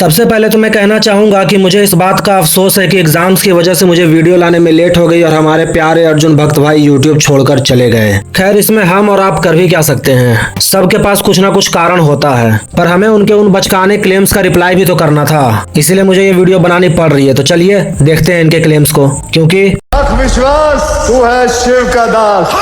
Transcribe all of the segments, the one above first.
सबसे पहले तो मैं कहना चाहूंगा कि मुझे इस बात का अफसोस है कि एग्जाम्स की वजह से मुझे वीडियो लाने में लेट हो गई और हमारे प्यारे अर्जुन भक्त भाई यूट्यूब छोड़कर चले गए। खैर, इसमें हम और आप कर भी क्या सकते हैं, सबके पास कुछ ना कुछ कारण होता है, पर हमें उनके उन बचकाने क्लेम्स का रिप्लाई भी तो करना था, इसीलिए मुझे ये वीडियो बनानी पड़ रही है। तो चलिए देखते हैं इनके क्लेम्स को, क्योंकि विश्वास तू है शिव का दास।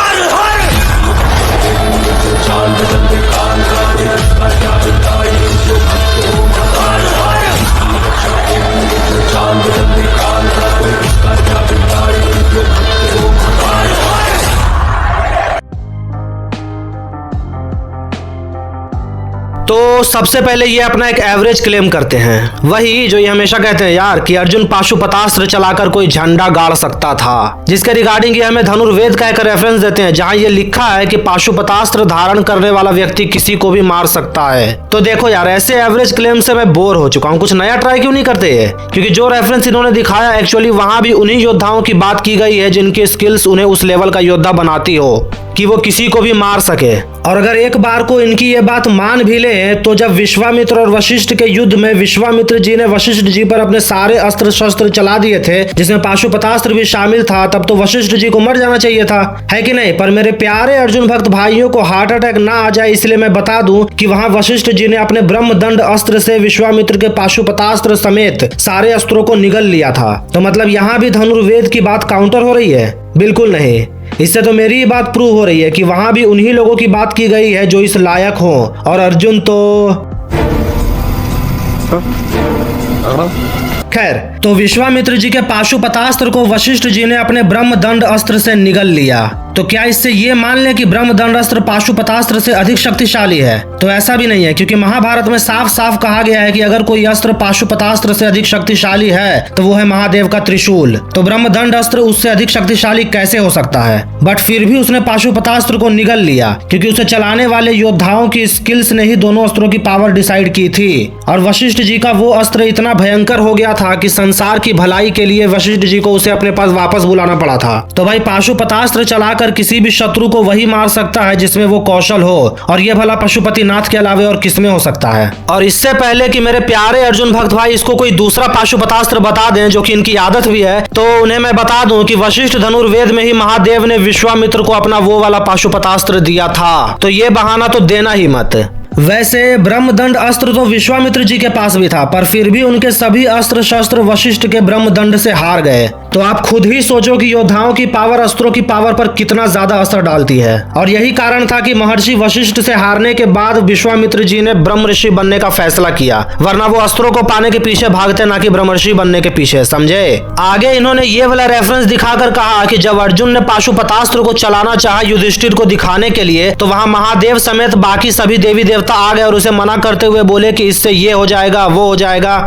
तो सबसे पहले ये अपना एक एवरेज क्लेम करते हैं, वही जो ये हमेशा कहते हैं यार कि अर्जुन पाशुपतास्त्र चलाकर कोई झंडा गाड़ सकता था, जिसके रिगार्डिंग ये हमें धनुर्वेद का एक रेफरेंस देते हैं जहां ये लिखा है कि पाशुपतास्त्र धारण करने वाला व्यक्ति किसी को भी मार सकता है। तो देखो यार, ऐसे एवरेज क्लेम से मैं बोर हो चुका हूँ, कुछ नया ट्राई क्यों नहीं करते ये? क्योंकि जो रेफरेंस इन्होंने दिखाया एक्चुअली वहां भी उन्हीं योद्धाओं की बात की गई है जिनकी स्किल्स उन्हें उस लेवल का योद्धा बनाती हो कि वो किसी को भी मार सके। और अगर एक बार को इनकी ये बात मान भी ले तो जब विश्वामित्र और वशिष्ठ के युद्ध में विश्वामित्र जी ने वशिष्ठ जी पर अपने सारे अस्त्र शस्त्र चला दिए थे, जिसमें पाशुपतास्त्र भी शामिल था, तब तो वशिष्ठ जी को मर जाना चाहिए था, है कि नहीं? पर मेरे प्यारे अर्जुन भक्त भाइयों को हार्ट अटैक ना आ जाए इसलिए मैं बता दूं कि वहां वशिष्ठ जी ने अपने ब्रह्मदंड अस्त्र से विश्वामित्र के पाशुपतास्त्र समेत सारे अस्त्रों को निगल लिया था। तो मतलब यहाँ भी धनुर्वेद की बात काउंटर हो रही है? बिल्कुल नहीं। इससे तो मेरी बात प्रूव हो रही है कि वहां भी उन्हीं लोगों की बात की गई है जो इस लायक हो, और अर्जुन तो खैर। तो विश्वामित्र जी के पाशुपतास्त्र को वशिष्ठ जी ने अपने ब्रह्मदंड अस्त्र से निगल लिया, तो क्या इससे ये मान लें कि ब्रह्मदंड अस्त्र पाशुपतास्त्र से अधिक शक्तिशाली है? तो ऐसा भी नहीं है, क्योंकि महाभारत में साफ साफ कहा गया है कि अगर कोई अस्त्र पाशुपतास्त्र से अधिक शक्तिशाली है तो वो है महादेव का त्रिशूल। तो ब्रह्मदंड अस्त्र उससे अधिक शक्तिशाली कैसे हो सकता है? बट फिर भी उसने पाशुपतास्त्र को निगल लिया, क्योंकि उसे चलाने वाले योद्धाओं की स्किल्स ने ही दोनों अस्त्रों की पावर डिसाइड की थी। और वशिष्ठ जी का वो अस्त्र इतना भयंकर हो गया था कि संसार की भलाई के लिए वशिष्ठ जी को उसे अपने पास वापस बुलाना पड़ा था। तो भाई, पाशुपतास्त्र चलाकर किसी भी शत्रु को वही मार सकता है जिसमें वो कौशल हो, और ये भला पशुपतिनाथ के अलावे और किसमें हो सकता है? और इससे पहले कि मेरे प्यारे अर्जुन भक्त भाई इसको कोई दूसरा पाशुपतास्त्र बता दें, जो कि इनकी आदत भी है, तो उन्हें मैं बता दूं कि वशिष्ठ धनुर्वेद में ही महादेव ने विश्वामित्र को अपना वो वाला पाशुपतास्त्र दिया था, तो ये बहाना तो देना ही मत। वैसे ब्रह्मदंड अस्त्र तो विश्वामित्र जी के पास भी था, पर फिर भी उनके सभी अस्त्र शस्त्र वशिष्ठ के ब्रह्मदंड से हार गए। तो आप खुद ही सोचो कि योद्धाओं की पावर अस्त्रों की पावर पर कितना ज्यादा असर डालती है। और यही कारण था कि महर्षि वशिष्ठ से हारने के बाद विश्वामित्र जी ने ब्रह्म ऋषि बनने का फैसला किया, वरना वो अस्त्रों को पाने के पीछे भागते, ना कि ब्रह्म ऋषि बनने के पीछे, समझे? आगे इन्होंने ये वाला रेफरेंस दिखाकर कहा कि जब अर्जुन ने पाशुपतास्त्र को चलाना चाहा युधिष्ठिर को दिखाने के लिए, तो वहां महादेव समेत बाकी सभी देवी देवता आ गए और उसे मना करते हुए बोले कि इससे ये हो जाएगा, वो हो जाएगा।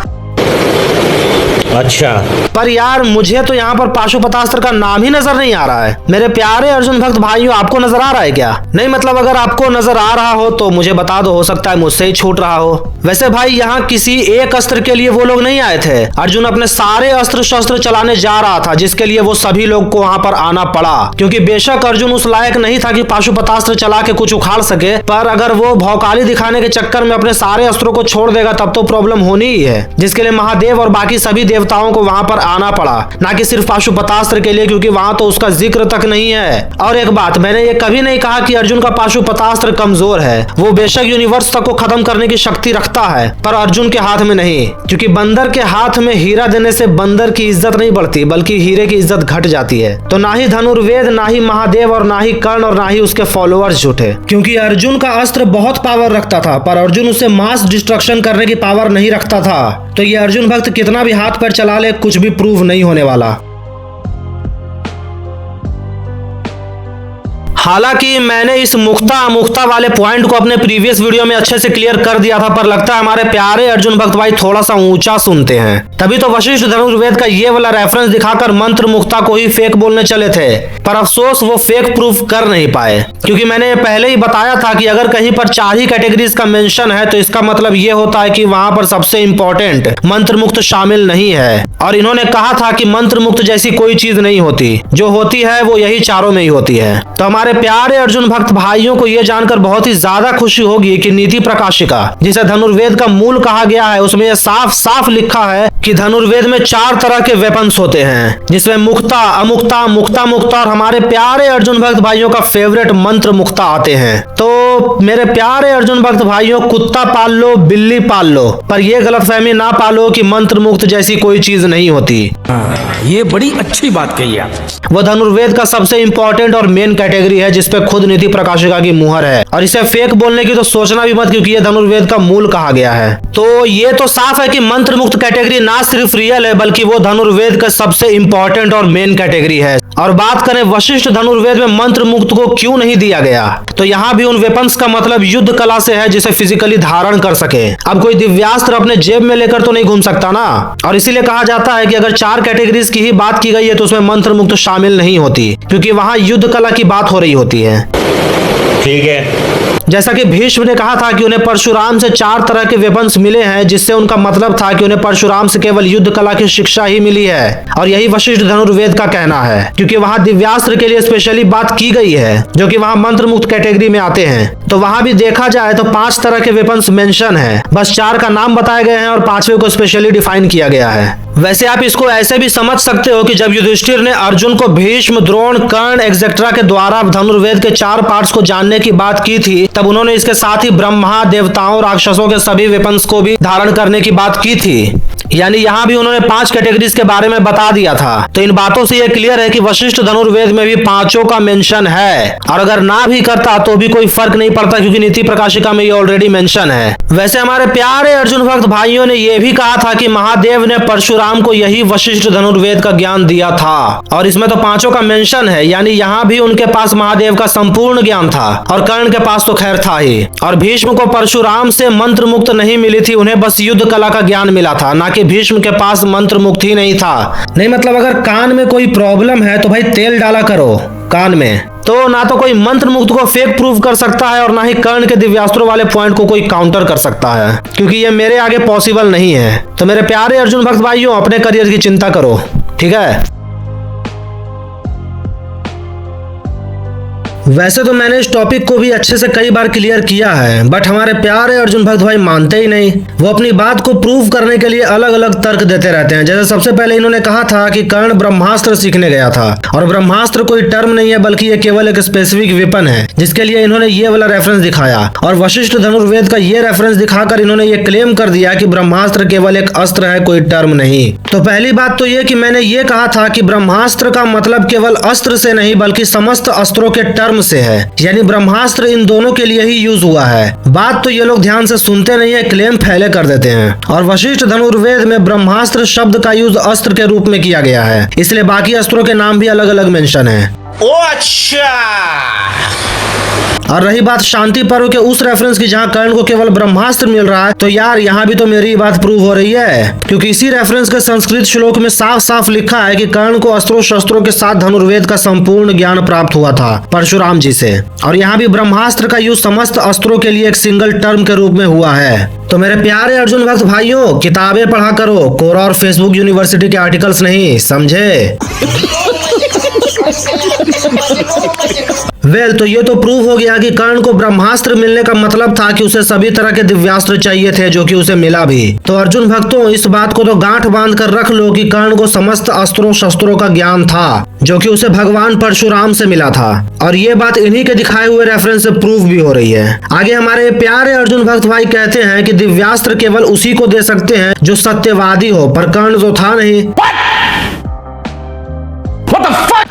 अच्छा, पर यार मुझे तो यहाँ पर पाशुपतास्त्र का नाम ही नजर नहीं आ रहा है। मेरे प्यारे अर्जुन भक्त भाइयों, आपको नजर आ रहा है क्या? नहीं, मतलब अगर आपको नजर आ रहा हो तो मुझे बता दो, हो सकता है मुझसे ही छूट रहा हो। वैसे भाई, यहाँ किसी एक अस्त्र के लिए वो लोग नहीं आए थे, अर्जुन अपने सारे अस्त्र शस्त्र चलाने जा रहा था, जिसके लिए वो सभी लोग को वहाँ पर आना पड़ा। क्योंकि बेशक अर्जुन उस लायक नहीं था कि पाशुपतास्त्र चला के कुछ उखाड़ सके, पर अगर वो भौकाली दिखाने के चक्कर में अपने सारे अस्त्रों को छोड़ देगा तब तो प्रॉब्लम होनी ही है, जिसके लिए महादेव और बाकी सभी देवताओं को वहां पर आना पड़ा, ना कि सिर्फ पाशुपतास्त्र के लिए, क्योंकि वहां तो उसका जिक्र तक नहीं है। और एक बात, मैंने ये कभी नहीं कहा कि अर्जुन का पाशुपतास्त्र कमजोर है, वो बेशक यूनिवर्स तक को खत्म करने की शक्ति रखता है, पर अर्जुन के हाथ में नहीं। क्योंकि बंदर के हाथ में हीरा देने से बंदर की इज्जत नहीं बढ़ती, बल्कि हीरे की इज्जत घट जाती है। तो ना ही धनुर्वेद, ना ही महादेव, और ना ही कर्ण, और ना ही उसके फॉलोअर्स झूठे। क्योंकि अर्जुन का अस्त्र बहुत पावर रखता था, पर अर्जुन उसे मास डिस्ट्रक्शन करने की पावर नहीं रखता था। तो ये अर्जुन भक्त कितना भी हाथ पैर चला ले, कुछ भी प्रूव नहीं होने वाला। हालांकि मैंने इस मुक्ता अमुक्ता वाले पॉइंट को अपने प्रीवियस वीडियो में अच्छे से क्लियर कर दिया था, पर लगता है हमारे प्यारे अर्जुन भक्त भाई थोड़ा सा ऊंचा सुनते हैं, तभी तो वशिष्ठ धनुर्वेद का ये वाला रेफरेंस दिखाकर मंत्र मुक्ता को ही फेक बोलने चले थे। पर अफसोस वो फेक प्रूफ कर नहीं पाए, क्योंकि मैंने पहले ही बताया था कि अगर कहीं पर 4 ही कैटेगरीज का मेंशन है तो इसका मतलब ये होता है कि वहां पर सबसे इंपॉर्टेंट मंत्र मुक्त शामिल नहीं है। और इन्होंने कहा था कि मंत्र मुक्त जैसी कोई चीज नहीं होती, जो होती है वो यही चारों में ही होती है। तो हमारे प्यारे अर्जुन भक्त भाइयों को यह जानकर बहुत ही ज्यादा खुशी होगी कि नीति प्रकाशिका, जिसे धनुर्वेद का मूल कहा गया है, उसमें यह साफ साफ लिखा है कि धनुर्वेद में 4 तरह के वेपन्स होते हैं, जिसमें मुक्ता, अमुक्ता, मुक्ता मुक्ता और हमारे प्यारे अर्जुन भक्त भाइयों का फेवरेट मंत्र मुक्ता आते हैं। तो मेरे प्यारे अर्जुन भक्त भाइयों, कुत्ता पाल लो, बिल्ली पाल लो, पर यह गलतफहमी ना पालो कि मंत्र मुक्त जैसी कोई चीज नहीं होती। ये बड़ी अच्छी बात कही आप। वह धनुर्वेद का सबसे इंपॉर्टेंट और मेन कैटेगरी है जिसपे खुद नीति प्रकाशिका की मुहर है, और इसे फेक बोलने की तो सोचना भी मत, क्योंकि यह धनुर्वेद का मूल कहा गया है। तो ये तो साफ है कि मंत्र मुक्त कैटेगरी ना सिर्फ रियल है, बल्कि वो धनुर्वेद का सबसे इंपॉर्टेंट और मेन कैटेगरी है। और बात करें वशिष्ठ धनुर्वेद में मंत्र मुक्त को क्यों नहीं दिया गया, तो यहाँ भी उन वेपन्स का मतलब युद्ध कला से है जिसे फिजिकली धारण कर सके। अब कोई दिव्यास्त्र अपने जेब में लेकर तो नहीं घूम सकता ना, और इसीलिए कहा जाता है कि अगर 4 कैटेगरीज की ही बात की गई है तो उसमें मंत्र मुक्त शामिल नहीं होती, क्योंकि वहां युद्ध कला की बात हो रही होती है। ठीक है। जैसा कि भीष्म ने कहा था कि उन्हें परशुराम से 4 तरह के वेपन्स मिले हैं, जिससे उनका मतलब था कि उन्हें परशुराम से केवल युद्ध कला की शिक्षा ही मिली है, और यही वशिष्ठ धनुर्वेद का कहना है, क्योंकि वहां दिव्यास्त्र के लिए स्पेशली बात की गई है जो कि वहां मंत्र मुक्त कैटेगरी में आते हैं। तो वहां भी देखा जाए तो 5 तरह के वेपन्स मेंशन है, बस 4 का नाम बताए गए हैं और 5वें को स्पेशली डिफाइन किया गया है। वैसे आप इसको ऐसे भी समझ सकते हो कि जब युधिष्ठिर ने अर्जुन को भीष्म, द्रोण, कर्ण एक्सेट्रा के द्वारा धनुर्वेद के 4 पार्ट्स को जानने की बात की थी, तब उन्होंने इसके साथ ही ब्रह्मा, देवताओं, राक्षसों के सभी वेपन्स को भी धारण करने की बात की थी। यानी यहाँ भी उन्होंने 5 कैटेगरीज के बारे में बता दिया था। तो इन बातों से यह क्लियर है कि वशिष्ठ धनुर्वेद में भी 5 का मेंशन है, और अगर ना भी करता तो भी कोई फर्क नहीं पड़ता, क्योंकि नीति प्रकाशिका में ये ऑलरेडी मेंशन है। वैसे हमारे प्यारे अर्जुन भक्त भाइयों ने यह भी कहा था कि महादेव ने परशुराम को यही वशिष्ठ धनुर्वेद का ज्ञान दिया था, और इसमें तो 5 का मेंशन है, यानी यहाँ भी उनके पास महादेव का संपूर्ण ज्ञान था, और कर्ण के पास तो खैर था ही। और भीष्म को परशुराम से मंत्र मुक्त नहीं मिली थी, उन्हें बस युद्ध कला का ज्ञान मिला था, ना कि भीष्म के पास मंत्र मुक्त ही नहीं था। नहीं मतलब अगर कान में कोई प्रॉब्लम है तो भाई तेल डाला करो कान में। तो ना तो कोई मंत्र मुक्त को फेक प्रूव कर सकता है, और ना ही कर्ण के दिव्यास्त्रों वाले पॉइंट को कोई काउंटर कर सकता है, क्योंकि ये मेरे आगे पॉसिबल नहीं है। तो मेरे प्यारे अर्जुन भक्त भाइयों, अपने करियर की चिंता करो, ठीक है। वैसे तो मैंने इस टॉपिक को भी अच्छे से कई बार क्लियर किया है, बट हमारे प्यारे अर्जुन भक्त भाई मानते ही नहीं। वो अपनी बात को प्रूव करने के लिए अलग अलग तर्क देते रहते हैं। जैसे सबसे पहले इन्होंने कहा था कि कर्ण ब्रह्मास्त्र सीखने गया था, और ब्रह्मास्त्र कोई टर्म नहीं है बल्कि ये केवल एक स्पेसिफिक वेपन है, जिसके लिए इन्होंने ये वाला रेफरेंस दिखाया। और वशिष्ठ धनुर्वेद का ये रेफरेंस दिखाकर इन्होंने ये क्लेम कर दिया कि ब्रह्मास्त्र केवल एक अस्त्र है, कोई टर्म नहीं। तो पहली बात तो ये कि मैंने ये कहा था कि ब्रह्मास्त्र का मतलब केवल अस्त्र से नहीं बल्कि समस्त अस्त्रों के टर्म से है, यानी ब्रह्मास्त्र इन दोनों के लिए ही यूज हुआ है। बात तो ये लोग ध्यान से सुनते नहीं है, क्लेम फैले कर देते हैं। और वशिष्ठ धनुर्वेद में ब्रह्मास्त्र शब्द का यूज अस्त्र के रूप में किया गया है, इसलिए बाकी अस्त्रों के नाम भी अलग अलग मेंशन है। ओ अच्छा। और रही बात शांति पर्व के उस रेफरेंस की जहां कर्ण को केवल ब्रह्मास्त्र मिल रहा है, तो यार यहाँ भी तो मेरी बात प्रूव हो रही है, क्योंकि इसी रेफरेंस के संस्कृत श्लोक में साफ साफ लिखा है कि कर्ण को अस्त्रों शस्त्रों के साथ धनुर्वेद का संपूर्ण ज्ञान प्राप्त हुआ था परशुराम जी से। और यहाँ भी ब्रह्मास्त्र का यूज समस्त अस्त्रों के लिए एक सिंगल टर्म के रूप में हुआ है। तो मेरे प्यारे अर्जुन भक्त भाइयों, किताबें पढ़ा करो, कोरा और फेसबुक यूनिवर्सिटी के आर्टिकल्स नहीं, समझे। वेल तो ये तो प्रूव हो गया कि कर्ण को ब्रह्मास्त्र मिलने का मतलब था कि उसे सभी तरह के दिव्यास्त्र चाहिए थे, जो कि उसे मिला भी। तो अर्जुन भक्तों, इस बात को तो गांठ बांध कर रख लो कि कर्ण को समस्त अस्त्रों शस्त्रों का ज्ञान था, जो कि उसे भगवान परशुराम से मिला था। और ये बात इन्हीं के दिखाए हुए रेफरेंस से प्रूव भी हो रही है। आगे हमारे प्यारे अर्जुन भक्त भाई कहते हैं कि दिव्यास्त्र केवल उसी को दे सकते हैं जो सत्यवादी हो, पर कर्ण तो था नहीं।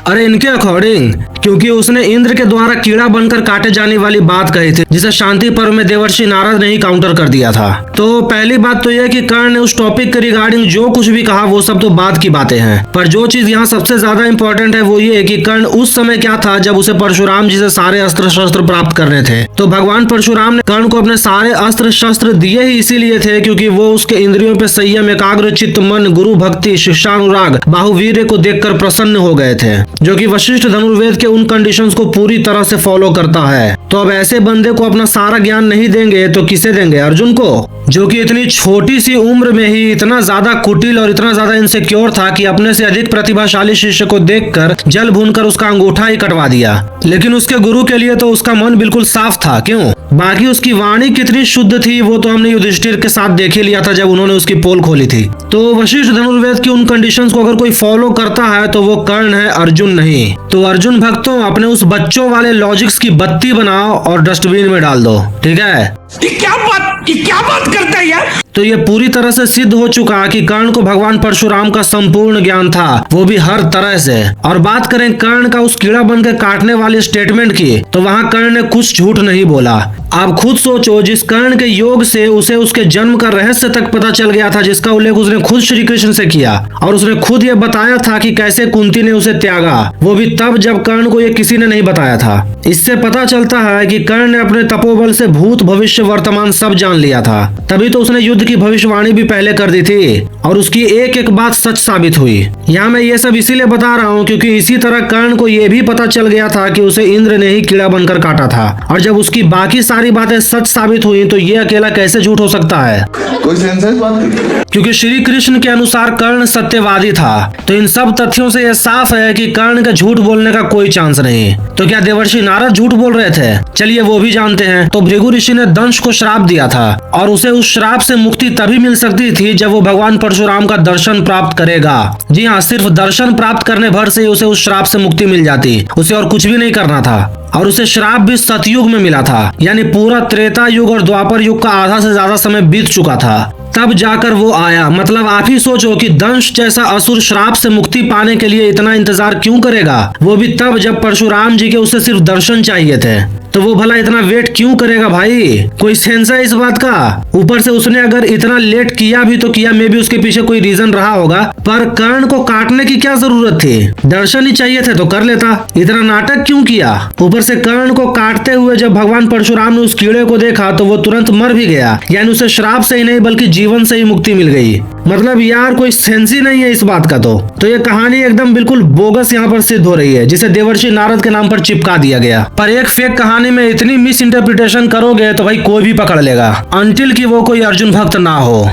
अरे इनके अकॉर्डिंग, क्योंकि उसने इंद्र के द्वारा कीड़ा बनकर काटे जाने वाली बात कही थी, जिसे शांति पर्व में देवर्षि नारद ने ही काउंटर कर दिया था। तो पहली बात तो यह कि कर्ण ने उस टॉपिक के रिगार्डिंग जो कुछ भी कहा वो सब तो बात की बातें हैं, पर जो चीज यहाँ सबसे ज्यादा इंपॉर्टेंट है वो ये कि कर्ण उस समय क्या था जब उसे परशुराम जी से सारे अस्त्र शस्त्र प्राप्त करने थे। तो भगवान परशुराम ने कर्ण को अपने सारे अस्त्र शस्त्र दिए ही इसीलिए थे क्योंकि वो उसके इंद्रियों पे संयम, एकाग्र चित्त, मन, गुरु भक्ति, शिष्यानुराग, बाहुवीर्य को देखकर प्रसन्न हो गए थे, जो कि वशिष्ठ धनुर्वेद के उन कंडीशंस को पूरी तरह से फॉलो करता है। तो अब ऐसे बंदे को अपना सारा ज्ञान नहीं देंगे तो किसे देंगे? अर्जुन को, जो कि इतनी छोटी सी उम्र में ही इतना ज्यादा कुटिल और इतना ज्यादा इनसिक्योर था कि अपने से अधिक प्रतिभाशाली शिष्य को देखकर जल भूनकर उसका अंगूठा ही कटवा दिया। लेकिन उसके गुरु के लिए तो उसका मन बिल्कुल साफ था। क्यों? बाकी उसकी वाणी कितनी शुद्ध थी वो तो हमने युधिष्ठिर के साथ देख ही लिया था जब उन्होंने उसकी पोल खोली थी। तो वशिष्ठ धनुर्वेद की उन कंडीशंस को अगर कोई फॉलो करता है तो वो कर्ण है, अर्जुन नहीं। तो अर्जुन भक्तों, अपने उस बच्चों वाले लॉजिक्स की बत्ती बनाओ और डस्टबिन में डाल दो, ठीक है? ये क्या बात करता है यार? तो ये पूरी तरह से सिद्ध हो चुका कि कर्ण को भगवान परशुराम का संपूर्ण ज्ञान था, वो भी हर तरह से। और बात करें कर्ण का उस कीड़ा बन के काटने वाले स्टेटमेंट की, तो वहाँ कर्ण ने कुछ झूठ नहीं बोला। आप खुद सोचो, जिस कर्ण के योग से उसे उसके जन्म का रहस्य तक पता चल गया था, जिसका उल्लेख उसने खुद श्री कृष्ण से किया, और उसने खुद ये बताया था कि कैसे कुंती ने उसे त्यागा, वो भी तब जब कर्ण को ये किसी ने नहीं बताया था। इससे पता चलता है कि कर्ण ने अपने तपोबल से भूत भविष्य वर्तमान सब जान लिया था। तभी तो उसने युद्ध की भविष्यवाणी भी पहले कर दी थी और उसकी एक एक बात सच साबित हुई। यहाँ मैं ये सब इसीलिए बता रहा हूँ क्योंकि इसी तरह कर्ण को ये भी पता चल गया था कि उसे इंद्र ने ही कीड़ा बनकर काटा था। और जब उसकी बाकी सारी बातें सच साबित हुई तो ये अकेला कैसे झूठ हो सकता है? कोई सेंस है इस बात की? क्योंकि श्री कृष्ण के अनुसार कर्ण सत्यवादी था। तो इन सब तथ्यों से यह साफ है कि कर्ण के झूठ बोलने का कोई चांस नहीं। तो क्या देवर्षि नारद झूठ बोल रहे थे? चलिए वो भी जानते हैं। तो भृगु ऋषि ने दंश को श्राप दिया था और उसे उस श्राप से मुक्ति तभी मिल सकती थी जब वो भगवान परशुराम का दर्शन प्राप्त करेगा। जी हाँ, सिर्फ दर्शन प्राप्त करने भर से उसे उस श्राप से मुक्ति मिल जाती, उसे और कुछ भी नहीं करना था। और उसे श्राप भी सतयुग में मिला था, यानी पूरा त्रेता युग और द्वापर युग का आधा से ज्यादा समय बीत चुका था, तब जाकर वो आया। मतलब आप ही सोचो कि दंश जैसा असुर श्राप से मुक्ति पाने के लिए इतना इंतजार क्यों करेगा, वो भी तब जब परशुराम जी के उसे सिर्फ दर्शन चाहिए थे। तो वो भला इतना वेट क्यों करेगा भाई? कोई सेंस है इस बात का? ऊपर से उसने अगर इतना लेट किया भी तो किया, मे भी उसके पीछे कोई रीजन रहा होगा, पर कर्ण को काटने की क्या जरूरत थी? दर्शन ही चाहिए थे तो कर लेता, इतना नाटक क्यों किया? ऊपर से कर्ण को काटते हुए जब भगवान परशुराम ने उस कीड़े को देखा तो वो तुरंत मर भी गया, यानी उसे श्राप से ही नहीं बल्कि जीवन से ही मुक्ति मिल गई। मतलब यार कोई सेंस ही नहीं है इस बात का। तो ये कहानी एकदम बिल्कुल बोगस यहाँ पर सिद्ध हो रही है, जिसे देवर्षि नारद के नाम पर चिपका दिया गया। पर एक फेक कहानी में इतनी मिस इंटरप्रिटेशन करोगे तो भाई कोई भी पकड़ लेगा, अनटिल कि वो कोई अर्जुन भक्त ना हो।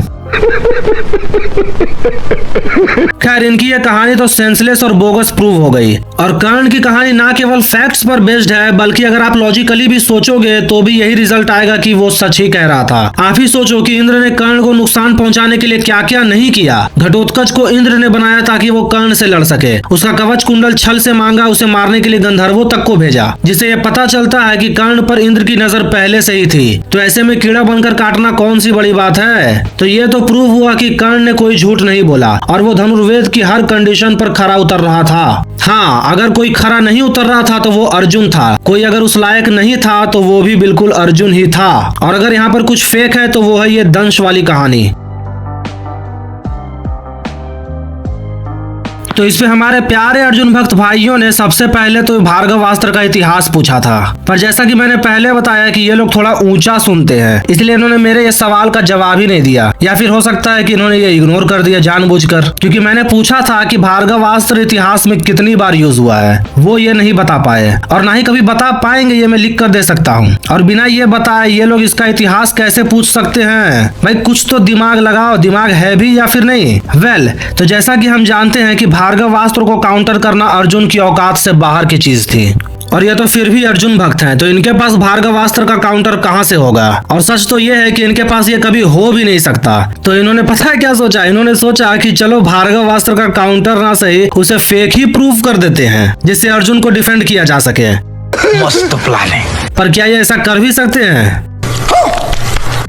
खैर, इनकी ये कहानी तो सेंसलेस और बोगस प्रूव हो गई। और कर्ण की कहानी ना केवल फैक्ट्स पर बेस्ड है, बल्कि अगर आप लॉजिकली भी सोचोगे तो भी यही रिजल्ट आएगा कि वो सच ही कह रहा था। आप ही सोचो कि इंद्र ने कर्ण को नुकसान पहुंचाने के लिए क्या क्या नहीं किया। घटोत्कच को इंद्र ने बनाया ताकि वो कर्ण से लड़ सके, उसका कवच कुंडल छल से मांगा, उसे मारने के लिए गंधर्वों तक को भेजा, जिससे ये पता चलता है कि कर्ण पर इंद्र की नजर पहले से ही थी। तो ऐसे में कीड़ा बनकर काटना कौन सी बड़ी बात है? तो ये तो प्रूव हुआ कि कर्ण ने कोई झूठ नहीं बोला और वो धनुर्वेद की हर कंडीशन पर खरा उतर रहा था। हाँ, अगर कोई खरा नहीं उतर रहा था तो वो अर्जुन था। कोई अगर उस लायक नहीं था तो वो भी बिल्कुल अर्जुन ही था। और अगर यहाँ पर कुछ फेक है तो वो है ये दंश वाली कहानी। तो इसमें हमारे प्यारे अर्जुन भक्त भाइयों ने सबसे पहले तो भार्गवास्त्र का इतिहास पूछा था, पर जैसा कि मैंने पहले बताया कि ये लोग थोड़ा ऊंचा सुनते हैं, इसलिए इन्होंने मेरे ये सवाल का जवाब ही नहीं दिया, या फिर हो सकता है कि इन्होंने ये इग्नोर कर दिया जानबूझकर, क्योंकि मैंने पूछा था कि भार्गवास्त्र इतिहास में कितनी बार यूज हुआ है, वो ये नहीं बता पाए और ना ही कभी बता पाएंगे, ये मैं लिख कर दे सकता हूँ। और बिना ये बताए ये लोग इसका इतिहास कैसे पूछ सकते हैं? भाई कुछ तो दिमाग लगाओ, दिमाग है भी या फिर नहीं? वेल, तो जैसा कि हम जानते हैं कि भार्गवास्त्र को काउंटर करना अर्जुन की औकात से बाहर की चीज थी, और ये तो फिर भी अर्जुन भक्त हैं, तो इनके पास भार्गवास्त्र का काउंटर कहां से होगा? और सच तो ये है कि इनके पास ये कभी हो भी नहीं सकता। तो इन्होंने पता है क्या सोचा? इन्होंने सोचा कि चलो भार्गवास्त्र का काउंटर ना सही, उसे फेक ही प्रूफ कर देते हैं, जिससे अर्जुन को डिफेंड किया जा सके। मस्त प्लान है। पर क्या ये ऐसा कर भी सकते हैं?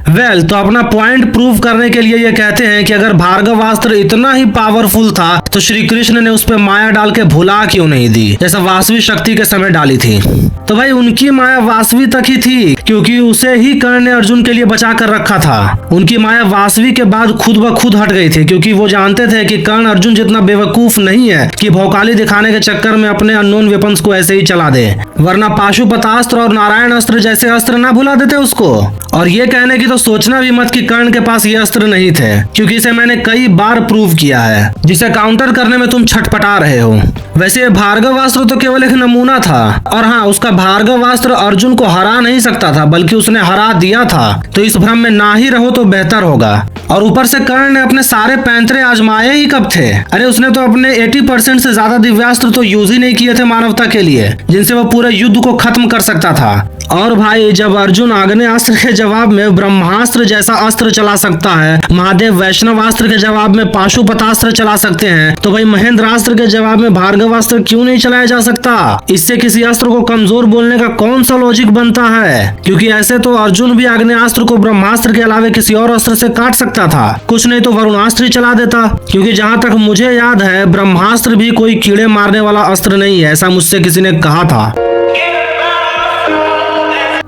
वेल, तो अपना पॉइंट प्रूव करने के लिए ये कहते हैं कि अगर भार्गवास्त्र इतना ही पावरफुल था तो श्री कृष्ण ने उस पर माया डाल के भुला क्यों नहीं दी, जैसा वासवी शक्ति के समय डाली थी। तो भाई उनकी माया वासवी तक ही थी, क्योंकि उसे ही कर्ण ने अर्जुन के लिए बचा कर रखा था। उनकी माया वासवी के बाद खुद ब खुद हट गई थी, क्योंकि वो जानते थे कि कर्ण अर्जुन जितना बेवकूफ नहीं है कि भौकाली दिखाने के चक्कर में अपने अननोन वेपन्स को ऐसे ही चला दे, वरना पाशुपतास्त्र और नारायण अस्त्र जैसे अस्त्र ना भुला देते उसको। और ये कहने की तो सोचना भी मत कि कर्ण के पास ये अस्त्र नहीं थे, क्योंकि इसे मैंने कई बार प्रूव किया है, जिसे काउंटर करने में तुम छटपटा रहे हो। वैसे भार्गवास्त्र तो केवल एक नमूना था, और हाँ, उसका भार्गवास्त्र अर्जुन को हरा नहीं सकता था, बल्कि उसने हरा दिया था। तो इस भ्रम में ना ही रहो तो बेहतर होगा। और ऊपर से कर्ण ने अपने सारे पैंतरे आजमाए ही कब थे? अरे उसने तो अपने 80% से ज्यादा दिव्यास्त्र तो यूज ही नहीं किए थे मानवता के लिए, जिनसे वो पूरे युद्ध को खत्म कर सकता था। और भाई, जब अर्जुन आग्नेयास्त्र के जवाब में ब्रह्मास्त्र जैसा अस्त्र चला सकता है, महादेव वैष्णवास्त्र के जवाब में पाशुपतास्त्र चला सकते हैं, तो भाई महेंद्रास्त्र के जवाब में भार्गवास्त्र क्यों नहीं चलाया जा सकता? इससे किसी अस्त्र को कमजोर बोलने का कौन सा लॉजिक बनता है? क्योंकि ऐसे तो अर्जुन भी आग्नेयास्त्र को ब्रह्मास्त्र के अलावा किसी और अस्त्र से काट सकता था, कुछ नहीं तो वरुणास्त्र ही चला देता। क्योंकि जहाँ तक मुझे याद है, ब्रह्मास्त्र भी कोई कीड़े मारने वाला अस्त्र नहीं है, ऐसा मुझसे किसी ने कहा था।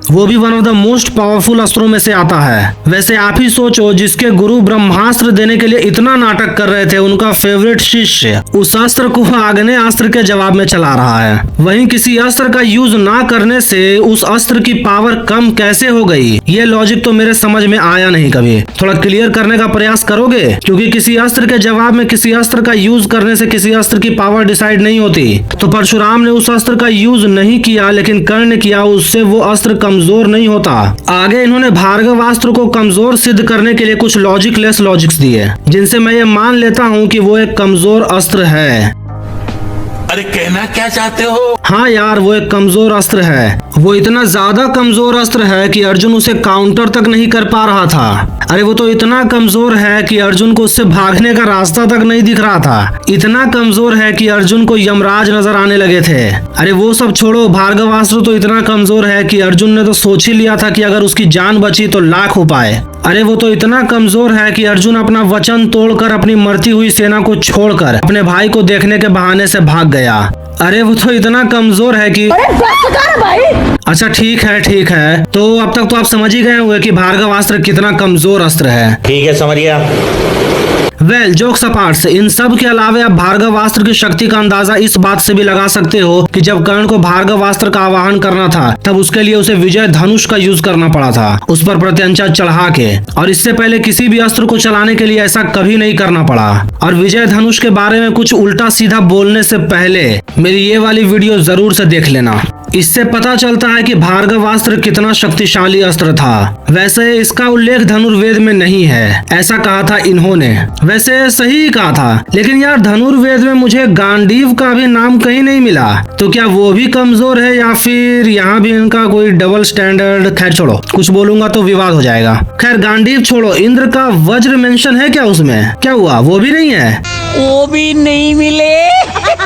वो भी one of the most powerful अस्त्रों में से आता है। वैसे आप ही सोचो, जिसके गुरु ब्रह्मास्त्र देने के लिए इतना नाटक कर रहे थे, उनका फेवरेट शिष्य उस अस्त्र को आग्नेयास्त्र के जवाब में चला रहा है। वहीं किसी अस्त्र का यूज ना करने से उस अस्त्र की पावर कम कैसे हो गई? ये लॉजिक तो मेरे समझ में आया नहीं कभी। थोड़ा क्लियर करने का प्रयास करोगे? क्योंकि किसी अस्त्र के जवाब में किसी अस्त्र का यूज करने से किसी अस्त्र की पावर डिसाइड नहीं होती। तो परशुराम ने उस अस्त्र का यूज नहीं किया, लेकिन कर्ण ने किया, उससे वो अस्त्र कमजोर नहीं होता। आगे इन्होंने भार्गवास्त्र को कमजोर सिद्ध करने के लिए कुछ लॉजिकलेस लॉजिक्स दिए, जिनसे मैं ये मान लेता हूँ कि वो एक कमजोर अस्त्र है। अरे कहना क्या चाहते हो? हाँ यार, वो एक कमजोर अस्त्र है। वो इतना ज्यादा कमजोर अस्त्र है कि अर्जुन उसे काउंटर तक नहीं कर पा रहा था। अरे वो तो इतना कमजोर है कि अर्जुन को उससे भागने का रास्ता तक नहीं दिख रहा था। इतना कमजोर है कि अर्जुन को यमराज नजर आने लगे थे। अरे वो सब छोड़ो, भार्गवास्त्र तो इतना कमजोर है कि अर्जुन ने तो सोच ही लिया था कि अगर उसकी जान बची तो लाख उपाय। अरे वो तो इतना कमजोर है कि अर्जुन अपना वचन तोड़कर अपनी मरती हुई सेना को छोड़कर अपने भाई को देखने के बहाने से भाग गया। अरे वो तो इतना कमजोर है कि अच्छा ठीक है, तो अब तक तो आप समझ ही गए होंगे कि भार्गवास्त्र कितना कमजोर अस्त्र है। ठीक है, समझ गया। वेल, जोक्स अपार्ट से इन सब के अलावा आप भार्गवास्त्र की शक्ति का अंदाजा इस बात से भी लगा सकते हो कि जब कर्ण को भार्गवास्त्र का आवाहन करना था, तब उसके लिए उसे विजय धनुष का यूज करना पड़ा था, उस पर प्रत्यंचा चढ़ा के। और इससे पहले किसी भी अस्त्र को चलाने के लिए ऐसा कभी नहीं करना पड़ा। और विजय धनुष के बारे में कुछ उल्टा सीधा बोलने से पहले मेरी ये वाली वीडियो जरूर से देख लेना। इससे पता चलता है कि भार्गवास्त्र कितना शक्तिशाली अस्त्र था। वैसे इसका उल्लेख धनुर्वेद में नहीं है, ऐसा कहा था इन्होंने। वैसे सही कहा था, लेकिन यार धनुर्वेद में मुझे गांडीव का भी नाम कहीं नहीं मिला। तो क्या वो भी कमजोर है, या फिर यहाँ भी इनका कोई डबल स्टैंडर्ड? खैर छोड़ो, कुछ बोलूंगा तो विवाद हो जाएगा। खैर गांडीव छोड़ो, इंद्र का वज्र मेंशन है क्या उसमें? क्या हुआ, वो भी नहीं है? वो भी नहीं मिले।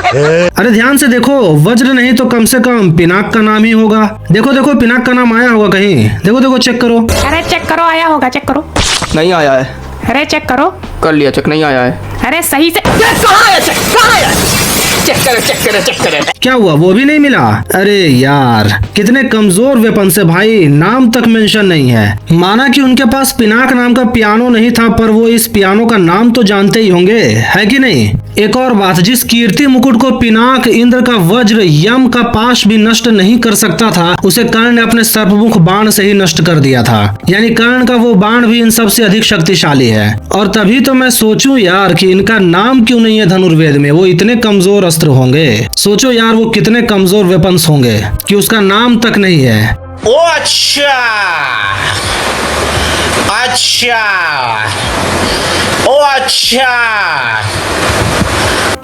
अरे ध्यान से देखो, वज्र नहीं तो कम से कम पिनाक का नाम ही होगा। देखो पिनाक का नाम आया होगा कहीं। देखो चेक करो। अरे चेक करो, आया होगा, चेक करो। नहीं आया है। अरे चेक करो। कर लिया चेक, नहीं आया है। अरे सही से चेक करो। क्या हुआ, वो भी नहीं मिला? अरे यार, कितने कमजोर वेपन से भाई, नाम तक मेंशन नहीं है। माना कि उनके पास पिनाक नाम का पियानो नहीं था, पर वो इस पियानो का नाम तो जानते ही होंगे, है कि नहीं? एक और बात, जिस कीर्ति मुकुट को पिनाक, इंद्र का वज्र, यम का पाश भी नष्ट नहीं कर सकता था, उसे कर्ण ने अपने सर्पमुख बाण से ही नष्ट कर दिया था। यानी कर्ण का वो बाण भी इन सबसे अधिक शक्तिशाली है। और तभी तो मैं सोचूं यार कि इनका नाम क्यों नहीं है धनुर्वेद में। वो इतने कमजोर अस्त्र होंगे, सोचो यार वो कितने कमजोर वेपन्स होंगे कि उसका नाम तक नहीं है। ओ अच्छा, ओ अच्छा।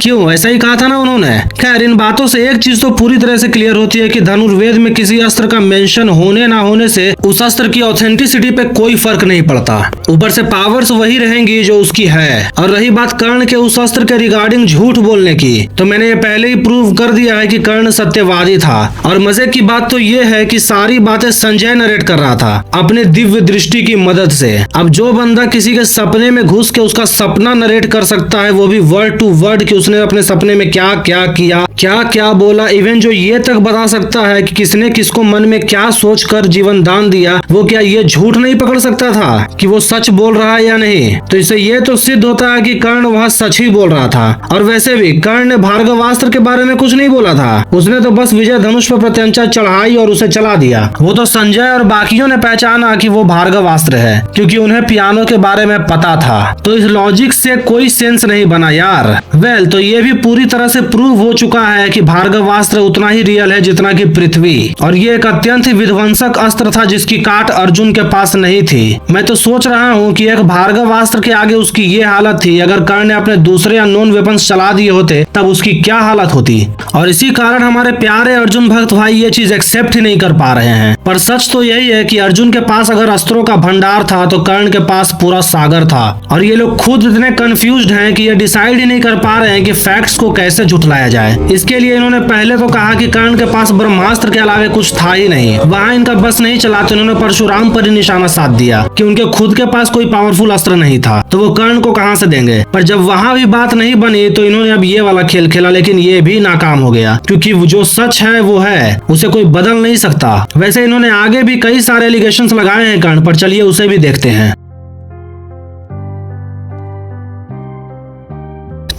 क्यों, ऐसा ही कहा था ना उन्होंने। खैर, इन बातों से एक चीज तो पूरी तरह से क्लियर होती है कि धनुर्वेद में किसी अस्त्र का मेंशन होने ना होने से उस अस्त्र की ऑथेंटिसिटी पे कोई फर्क नहीं पड़ता। ऊपर से पावर्स वही रहेंगी जो उसकी है। और रही बात कर्ण के उस अस्त्र के रिगार्डिंग झूठ बोलने की, तो मैंने ये पहले ही प्रूव कर दिया है कि कर्ण सत्यवादी था। और मजे की बात तो ये है कि सारी बातें संजय नरेट कर रहा था अपने दिव्य दृष्टि की मदद से। अब जो बंदा किसी के सपने में घुस के उसका सपना नरेट कर सकता है, वो भी वर्ड टू वर्ड कि उसने अपने सपने में क्या क्या किया, क्या क्या बोला, इवन जो ये तक बता सकता है कि किसने किसको मन में क्या सोचकर जीवन दान दिया, वो क्या ये झूठ नहीं पकड़ सकता था कि वो सच बोल रहा है या नहीं? तो इससे ये तो सिद्ध होता है कि कर्ण वह सच ही बोल रहा था। और वैसे भी कर्ण ने भार्गवास्त्र के बारे में कुछ नहीं बोला था, उसने तो बस विजय धनुष पर प्रत्यंचा चढ़ाई और उसे चला दिया। वो तो संजय और बाकियों ने पहचाना कि वो भार्गवास्त्र है, क्योंकि उन्हें पियानो के बारे में पता था। तो इस लॉजिक से कोई सेंस नहीं बना यार। वेल, तो ये भी पूरी तरह से प्रूव हो चुका है कि भार्गवास्त्र उतना ही रियल है जितना कि पृथ्वी, और ये एक अत्यंत ही विध्वंसक अस्त्र था जिसकी काट अर्जुन के पास नहीं थी। मैं तो सोच रहा हूँ कि एक भार्गवास्त्र के आगे उसकी ये हालत थी, अगर कर्ण ने अपने दूसरे अननोन वेपन्स चला दिए होते तब उसकी क्या हालत होती। और इसी कारण हमारे प्यारे अर्जुन भक्त भाई ये चीज एक्सेप्ट ही नहीं कर पा रहे हैं। पर सच तो यही है कि अर्जुन के पास अगर अस्त्रों का भंडार था तो कर्ण के पास पूरा सागर था, और ये लोग खुद इतने कंफ्यूज्ड हैं कि ये डिसाइड ही नहीं कर पा रहे हैं कि फैक्ट्स को कैसे झुठलाया जाए। इसके लिए इन्होंने पहले तो कहा कि कर्ण के पास ब्रह्मास्त्र के अलावा कुछ था ही नहीं, वहां इनका बस नहीं चला तो इन्होंने परशुराम पर ही निशाना साध दिया कि उनके खुद के पास कोई पावरफुल अस्त्र नहीं था तो वो कर्ण को कहां से देंगे। पर जब वहां भी बात नहीं बनी तो इन्होंने अब ये वाला खेल खेला, लेकिन ये भी नाकाम हो गया, क्योंकि जो सच है वो है, उसे कोई बदल नहीं सकता। वैसे इन्होंने आगे भी कई सारे एलिगेशंस लगाए हैं कर्ण पर, चलिए उसे भी देखते हैं।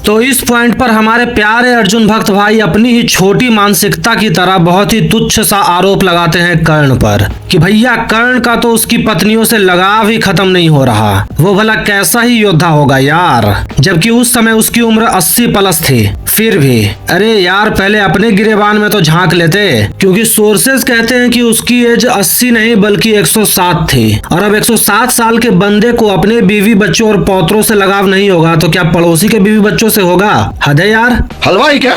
तो इस पॉइंट पर हमारे प्यारे अर्जुन भक्त भाई अपनी ही छोटी मानसिकता की तरह बहुत ही तुच्छ सा आरोप लगाते हैं कर्ण पर कि भैया कर्ण का तो उसकी पत्नियों से लगाव ही खत्म नहीं हो रहा, वो भला कैसा ही योद्धा होगा यार, जबकि उस समय उसकी उम्र 80 प्लस थी। फिर भी अरे यार पहले अपने गिरेबान में तो झांक लेते, क्योंकि सोर्सेज कहते हैं कि उसकी एज 80 नहीं बल्कि 107 थी, और अब 107 साल के बंदे को अपने बीवी बच्चों और पौत्रों से लगाव नहीं होगा तो क्या पड़ोसी के बीवी बच्चों से होगा? हद है यार। हलवाई क्या?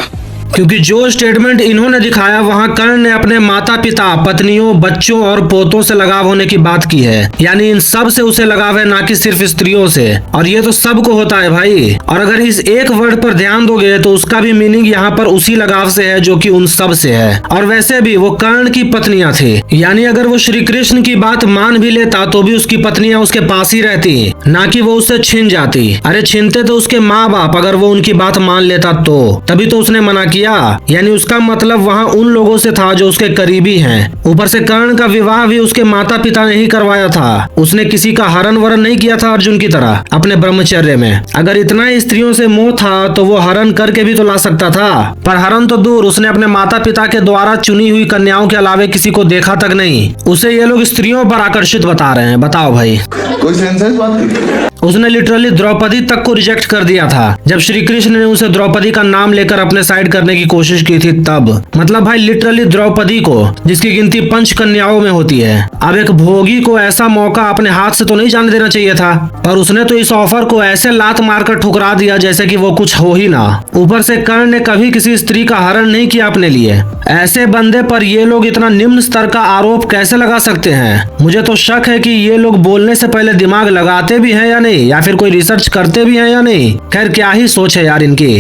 क्योंकि जो स्टेटमेंट इन्होंने दिखाया वहां कर्ण ने अपने माता पिता, पत्नियों, बच्चों और पोतों से लगाव होने की बात की है, यानी इन सब से उसे लगाव है, ना कि सिर्फ स्त्रियों से। और ये तो सबको होता है भाई, और अगर इस एक वर्ड पर ध्यान दोगे तो उसका भी मीनिंग यहाँ पर उसी लगाव से है जो कि उन सब से है। और वैसे भी वो कर्ण की पत्नियां थी, यानी अगर वो श्री कृष्ण की बात मान भी लेता तो भी उसकी पत्नियां उसके पास ही रहती, ना कि वो उससे छिन जाती। अरे छिनते तो उसके माँ बाप, अगर वो उनकी बात मान लेता तो, तभी तो उसने मना किया, यानी उसका मतलब वहाँ उन लोगों से था जो उसके करीबी हैं। ऊपर से कर्ण का विवाह भी उसके माता पिता ने ही करवाया था, उसने किसी का हरण वरण नहीं किया था अर्जुन की तरह अपने ब्रह्मचर्य में। अगर इतना ही स्त्रियों से मोह था तो वो हरण करके भी तो ला सकता था, पर हरण तो दूर, उसने अपने माता पिता के द्वारा चुनी हुई कन्याओं के अलावा किसी को देखा तक नहीं। उसे ये लोग स्त्रियों पर आकर्षित बता रहे हैं, बताओ भाई, कोई सेंस बात नहीं। उसने लिटरली द्रौपदी तक को रिजेक्ट कर दिया था जब श्री कृष्ण ने उसे द्रौपदी का नाम लेकर अपने साइड करने की कोशिश की थी तब। मतलब भाई लिटरली द्रौपदी को, जिसकी गिनती 5 कन्याओं में होती है। अब एक भोगी को ऐसा मौका अपने हाथ से तो नहीं जाने देना चाहिए था, पर उसने तो इस ऑफर को ऐसे लात मारकर ठुकरा दिया जैसे कि वो कुछ हो ही ना। ऊपर से कर्ण ने कभी किसी स्त्री का हरण नहीं किया अपने लिए। ऐसे बंदे पर ये लोग इतना निम्न स्तर का आरोप कैसे लगा सकते हैं? मुझे तो शक है कि ये लोग बोलने से पहले दिमाग लगाते भी हैं या नहीं, या फिर कोई रिसर्च करते भी हैं या नहीं। खैर क्या ही सोच है यार इनकी।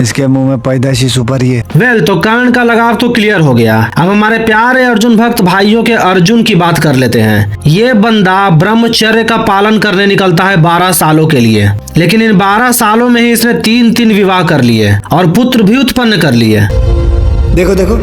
इसके मुंह में पैदाइशी सुपर ही है। वेल तो कर्ण का लगाव तो क्लियर हो गया। अब हमारे प्यारे अर्जुन भक्त भाइयों के अर्जुन की बात कर लेते हैं। ये बंदा ब्रह्मचर्य का पालन करने निकलता है 12 सालों के लिए, लेकिन इन 12 सालों में ही इसने 3 विवाह कर लिए और पुत्र भी उत्पन्न कर लिए। देखो देखो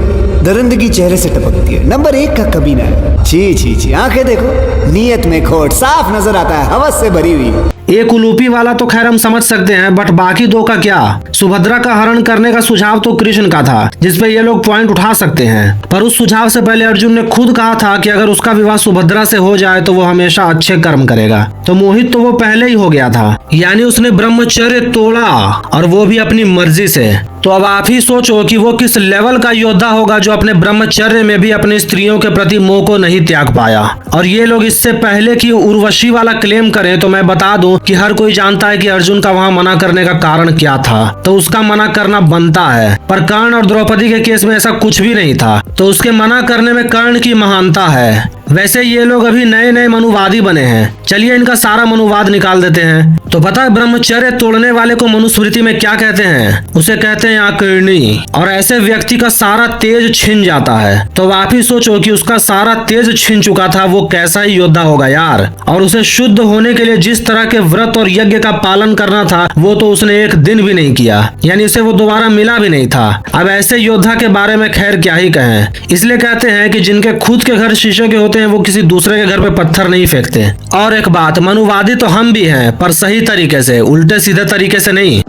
दरिंदगी चेहरे से टपकती है। नंबर 1 का कमीना है। छी छी छी, आंखें देखो, नीयत में खोट साफ नजर आता है, हवस से भरी हुई। एक उलूपी वाला तो खैर हम समझ सकते हैं, बट बाकी 2 का क्या? सुभद्रा का हरण करने का सुझाव तो कृष्ण का था, जिसपे ये लोग पॉइंट उठा सकते हैं, पर उस सुझाव से पहले अर्जुन ने खुद कहा था कि अगर उसका विवाह सुभद्रा से हो जाए तो वो हमेशा अच्छे कर्म करेगा। तो मोहित तो वो पहले ही हो गया था, यानी उसने ब्रह्मचर्य तोड़ा, और वो भी अपनी मर्जी से। तो अब आप ही सोचो कि वो किस लेवल का योद्धा होगा जो अपने ब्रह्मचर्य में भी अपनी स्त्रियों के प्रति मोह को नहीं त्याग पाया। और ये लोग इससे पहले कि उर्वशी वाला क्लेम करें तो मैं बता दूं कि हर कोई जानता है कि अर्जुन का वहां मना करने का कारण क्या था, तो उसका मना करना बनता है। पर कर्ण और द्रौपदी के केस में ऐसा कुछ भी नहीं था, तो उसके मना करने में कर्ण की महानता है। वैसे ये लोग अभी नए नए मनुवादी बने हैं, चलिए इनका सारा मनुवाद निकाल देते हैं। तो पता है ब्रह्मचर्य तोड़ने वाले को मनुस्मृति में क्या कहते हैं? उसे कहते हैं आकीर्णी, और ऐसे व्यक्ति का सारा तेज छिन जाता है। तो आप ही सोचो कि उसका सारा तेज छिन चुका था, वो कैसा ही योद्धा होगा यार। और उसे शुद्ध होने के लिए जिस तरह के व्रत और यज्ञ का पालन करना था वो तो उसने एक दिन भी नहीं किया, यानी इसे वो दोबारा मिला भी नहीं था। अब ऐसे योद्धा के बारे में खैर क्या ही कहें। इसलिए कहते हैं कि जिनके खुद के घर शीशे के होते हैं वो किसी दूसरे के घर पे पत्थर नहीं फेंकते। और एक बात, मनुवादी तो हम भी हैं, पर सही तरीके से, उल्टे सीधे तरीके से नहीं।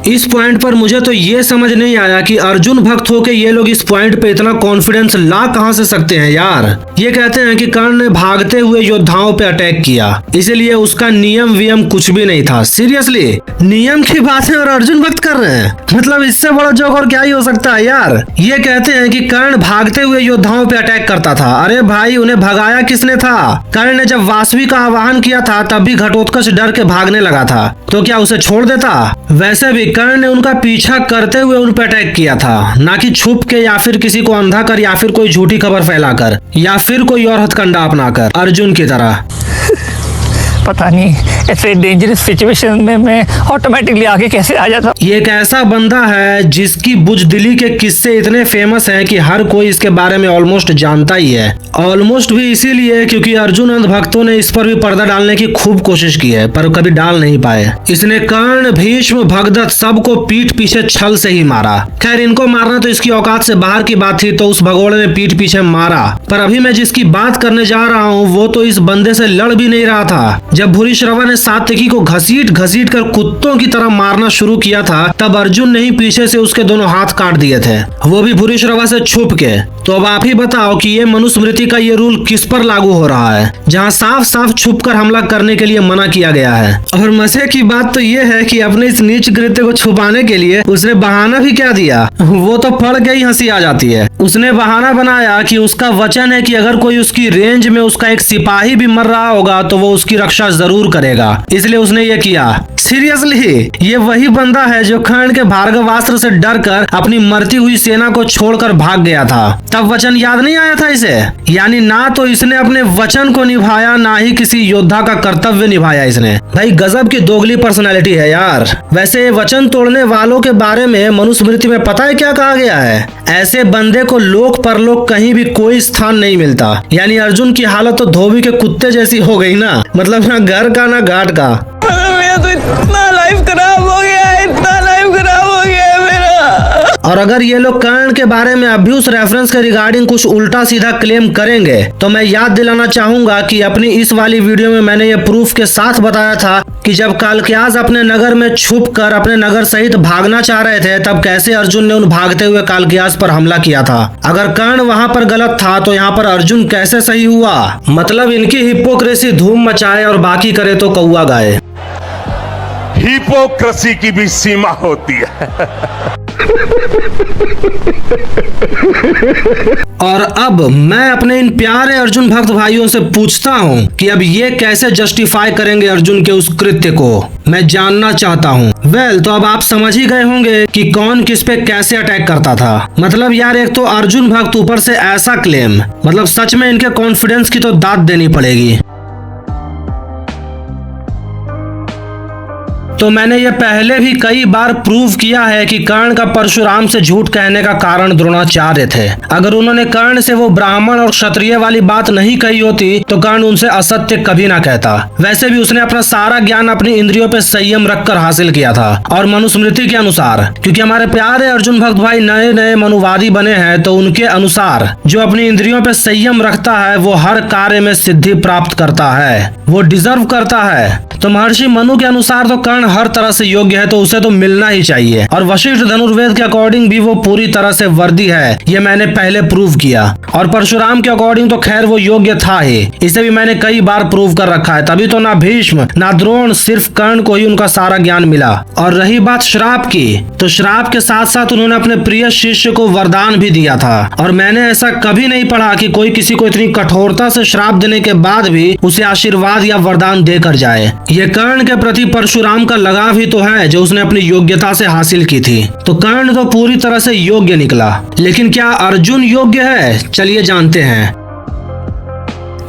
इस पॉइंट पर मुझे तो ये समझ नहीं आया कि अर्जुन भक्त होके ये लोग इस पॉइंट पे इतना कॉन्फिडेंस ला कहां से सकते हैं यार। ये कहते हैं कि कर्ण ने भागते हुए योद्धाओं पे अटैक किया, इसीलिए उसका नियम वियम कुछ भी नहीं था। सीरियसली नियम की बातें और अर्जुन भक्त कर रहे हैं, मतलब इससे बड़ा जोक और क्या ही हो सकता है यार। ये कहते हैं कि कर्ण भागते हुए योद्धाओं पे अटैक करता था। अरे भाई उन्हें भगाया किसने था? कर्ण ने जब वासवी का आह्वान किया था तब भी घटोत्कच डर के भागने लगा था, तो क्या उसे छोड़ देता? वैसे भी कर्ण ने उनका पीछा करते हुए उन पर अटैक किया था, ना कि छुप के या फिर किसी को अंधा कर या फिर कोई झूठी खबर फैलाकर या फिर कोई और हथकंडा अपनाकर अर्जुन की तरह। पता नहीं ऐसे डेंजरस सिचुएशन में मैं ऑटोमेटिकली आगे कैसे आ जाता। ये एक ऐसा बंदा है जिसकी बुजदिली के किस्से इतने फेमस हैं कि हर कोई इसके बारे में ऑलमोस्ट जानता ही है। ऑलमोस्ट भी इसीलिए क्योंकि अर्जुन अंध भक्तों ने इस पर भी पर्दा डालने की खूब कोशिश की है पर कभी डाल नहीं पाए। इसने कर्ण, भीष्म, भगदत्त सबको पीठ पीछे छल से ही मारा। खैर इनको मारना तो इसकी औकात से बाहर की बात थी, तो उस भगोड़े ने पीठ पीछे मारा। पर अभी मैं जिसकी बात करने जा रहा हूँ वो तो इस बंदे से लड़ भी नहीं रहा था। जब भूरिश्रवा ने सात्यकी को घसीट घसीट कर कुत्तों की तरह मारना शुरू किया था तब अर्जुन ने ही पीछे से उसके दोनों हाथ काट दिए थे, वो भी भूरिश्रवा से छुप के। तो अब आप ही बताओ कि ये मनुस्मृति का ये रूल किस पर लागू हो रहा है जहाँ साफ साफ छुप कर हमला करने के लिए मना किया गया है। और मजे की बात तो ये है कि अपने इस नीच कृत्य को छुपाने के लिए उसने बहाना भी क्या दिया, वो तो पढ़ के ही हंसी आ जाती है। उसने बहाना बनाया कि उसका वचन है कि अगर कोई उसकी रेंज में उसका एक सिपाही भी मर रहा होगा तो वो उसकी रक्षा जरूर करेगा, इसलिए उसने ये किया। सीरियसली ये वही बंदा है जो कर्ण के भार्गवास्त्र से डरकर अपनी मरती हुई सेना को छोड़कर भाग गया था। तब वचन याद नहीं आया था इसे? यानी ना तो इसने अपने वचन को निभाया ना ही किसी योद्धा का कर्तव्य निभाया इसने। भाई गजब की दोगली पर्सनालिटी है यार। वैसे वचन तोड़ने वालों के बारे में मनुस्मृति में पता है क्या कहा गया है? ऐसे बंदे को लोक परलोक कहीं भी कोई स्थान नहीं मिलता। यानी अर्जुन की हालत तो धोबी के कुत्ते जैसी हो गई ना, मतलब ना घर का ना घाट का। मेरा तो इतना लाइफ खराब हो गया है, इतना लाइफ खराब हो गया है मेरा। और अगर ये लोग कर्ण के बारे में अभी उस रेफरेंस के रिगार्डिंग कुछ उल्टा सीधा क्लेम करेंगे तो मैं याद दिलाना चाहूंगा कि अपनी इस वाली वीडियो में मैंने ये प्रूफ के साथ बताया था कि जब कालक्यास अपने नगर में छुप कर अपने नगर सहित भागना चाह रहे थे तब कैसे अर्जुन ने उन भागते हुए कालक्यास पर हमला किया था। अगर कर्ण वहां पर गलत था तो यहाँ पर अर्जुन कैसे सही हुआ? मतलब इनकी हिपोक्रेसी धूम मचाए और बाकी करे तो कौआ गाए। हिपोक्रेसी की भी सीमा होती है। और अब मैं अपने इन प्यारे अर्जुन भक्त भाइयों से पूछता हूँ कि अब ये कैसे जस्टिफाई करेंगे अर्जुन के उस कृत्य को, मैं जानना चाहता हूँ। वेल तो अब आप समझ ही गए होंगे कि कौन किस पे कैसे अटैक करता था। मतलब यार एक तो अर्जुन भक्त ऊपर से ऐसा क्लेम, मतलब सच में इनके कॉन्फिडेंस की तो दाद देनी पड़ेगी। तो मैंने ये पहले भी कई बार प्रूव किया है कि कर्ण का परशुराम से झूठ कहने का कारण द्रोणाचार्य थे। अगर उन्होंने कर्ण से वो ब्राह्मण और क्षत्रिय वाली बात नहीं कही होती तो कर्ण उनसे असत्य कभी ना कहता। वैसे भी उसने अपना सारा ज्ञान अपनी इंद्रियों पे संयम रखकर हासिल किया था। और मनुस्मृति के अनुसार, क्योंकि हमारे प्यारे अर्जुन भक्त भाई नए नए मनुवादी बने हैं, तो उनके अनुसार जो अपनी इंद्रियों पे संयम रखता है वो हर कार्य में सिद्धि प्राप्त करता है, वो डिजर्व करता है। तो महर्षि मनु के अनुसार तो कर्ण हर तरह से योग्य है, तो उसे तो मिलना ही चाहिए। और वशिष्ठ धनुर्वेद के अकॉर्डिंग भी वो पूरी तरह से वर्दी है, ये मैंने पहले प्रूव किया। और परशुराम के अकॉर्डिंग तो खैर वो योग्य था ही, इसे भी मैंने कई बार प्रूव कर रखा है। तभी तो ना भीष्म ना द्रोण, सिर्फ कर्ण को ही उनका सारा ज्ञान मिला। और रही बात श्राप की, तो श्राप के साथ साथ उन्होंने अपने प्रिय शिष्य को वरदान भी दिया था। और मैंने ऐसा कभी नहीं पढ़ा कि कोई किसी को इतनी कठोरता से श्राप देने के बाद भी उसे आशीर्वाद या वरदान देकर जाए। ये कर्ण के प्रति परशुराम का लगाव ही तो है जो उसने अपनी योग्यता से हासिल की थी। तो कर्ण तो पूरी तरह से योग्य निकला, लेकिन क्या अर्जुन योग्य है? चलिए जानते हैं।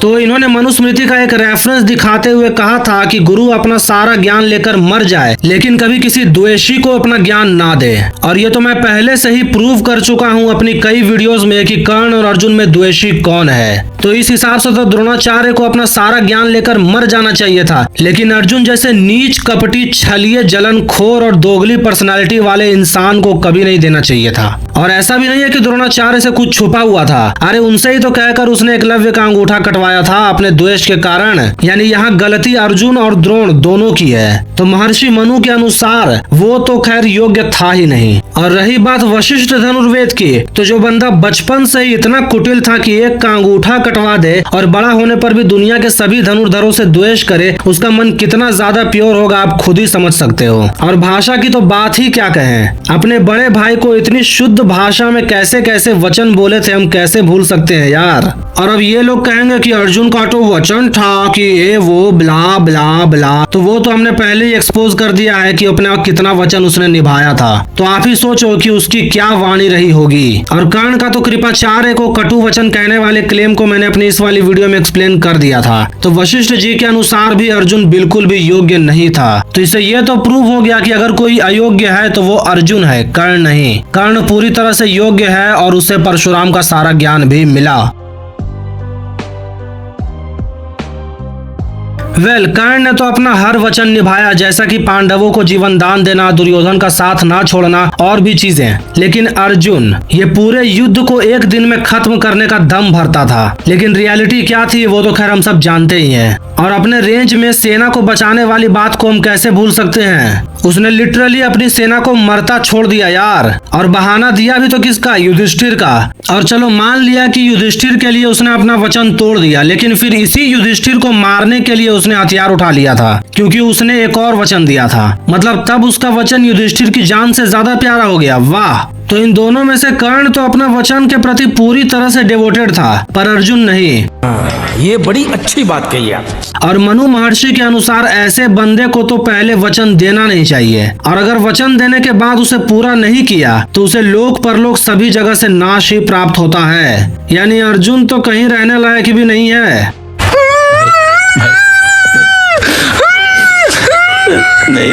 तो इन्होंने मनुस्मृति का एक रेफरेंस दिखाते हुए कहा था कि गुरु अपना सारा ज्ञान लेकर मर जाए लेकिन कभी किसी द्वेषी को अपना ज्ञान ना दे। और ये तो मैं पहले से ही प्रूव कर चुका हूँ अपनी कई वीडियोस में कि कर्ण और अर्जुन में द्वेषी कौन है। तो इस हिसाब से तो द्रोणाचार्य को अपना सारा ज्ञान लेकर मर जाना चाहिए था, लेकिन अर्जुन जैसे नीच, कपटी, छलिए, जलनखोर और दोगली पर्सनालिटी वाले इंसान को कभी नहीं देना चाहिए था। और ऐसा भी नहीं है कि द्रोणाचार्य से कुछ छुपा हुआ था। अरे उनसे ही तो कहकर उसने एकलव्य का अंगूठा कटवाया था अपने द्वेष के कारण। यानी यहाँ गलती अर्जुन और द्रोण दोनों की है। तो महर्षि मनु के अनुसार वो तो खैर योग्य था ही नहीं। और रही बात वशिष्ठ धनुर्वेद की, तो जो बंदा बचपन से ही इतना कुटिल था कि एक का अंगूठा कटवा दे और बड़ा होने पर भी दुनिया के सभी धनुर्धरों से द्वेष करे, उसका मन कितना ज्यादा प्योर होगा आप खुद ही समझ सकते हो। और भाषा की तो बात ही क्या कहें, अपने बड़े भाई को इतनी शुद्ध भाषा में कैसे कैसे वचन बोले थे, हम कैसे भूल सकते हैं यार। और अब ये लोग कहेंगे कि अर्जुन का तो वचन था कि ये वो ब्ला ब्ला ब्ला, तो वो तो हमने पहले ही एक्सपोज कर दिया है कि अपने कितना वचन उसने निभाया था। तो आप ही सोचो कि उसकी क्या वाणी रही होगी। और कर्ण का तो कृपाचार्य को कटु वचन कहने वाले क्लेम को मैंने अपनी इस वाली वीडियो में एक्सप्लेन कर दिया था। तो वशिष्ठ जी के अनुसार भी अर्जुन बिल्कुल भी योग्य नहीं था। तो इससे यह तो प्रूव हो गया कि अगर कोई अयोग्य है तो वो अर्जुन है, कर्ण नहीं। कर्ण पूरी तरह से योग्य है और उसे परशुराम का सारा ज्ञान भी मिला। कर्ण ने तो अपना हर वचन निभाया, जैसा कि पांडवों को जीवन दान देना, दुर्योधन का साथ ना छोड़ना और भी चीजें। लेकिन अर्जुन ये पूरे युद्ध को एक दिन में खत्म करने का दम भरता था। लेकिन रियलिटी क्या थी वो तो खैर हम सब जानते ही हैं। और अपने रेंज में सेना को बचाने वाली बात को हम कैसे भूल सकते हैं। उसने लिटरली अपनी सेना को मरता छोड़ दिया यार। और बहाना दिया भी तो किसका, युधिष्ठिर का। और चलो मान लिया कि युधिष्ठिर के लिए उसने अपना वचन तोड़ दिया, लेकिन फिर इसी युधिष्ठिर को मारने के लिए उसने हथियार उठा लिया था, क्योंकि उसने एक और वचन दिया था। मतलब तब उसका वचन युधिष्ठिर की जान से ज्यादा प्यारा हो गया। वाह। तो इन दोनों में से कर्ण तो अपना वचन के प्रति पूरी तरह से डिवोटेड था, पर अर्जुन नहीं। ये बड़ी अच्छी बात कही आप। और मनु महर्षि के अनुसार ऐसे बंदे को तो पहले वचन देना नहीं चाहिए, और अगर वचन देने के बाद उसे पूरा नहीं किया तो उसे लोक परलोक सभी जगह से नाश ही प्राप्त होता है। यानी अर्जुन तो कहीं रहने लायक भी नहीं है। नहीं।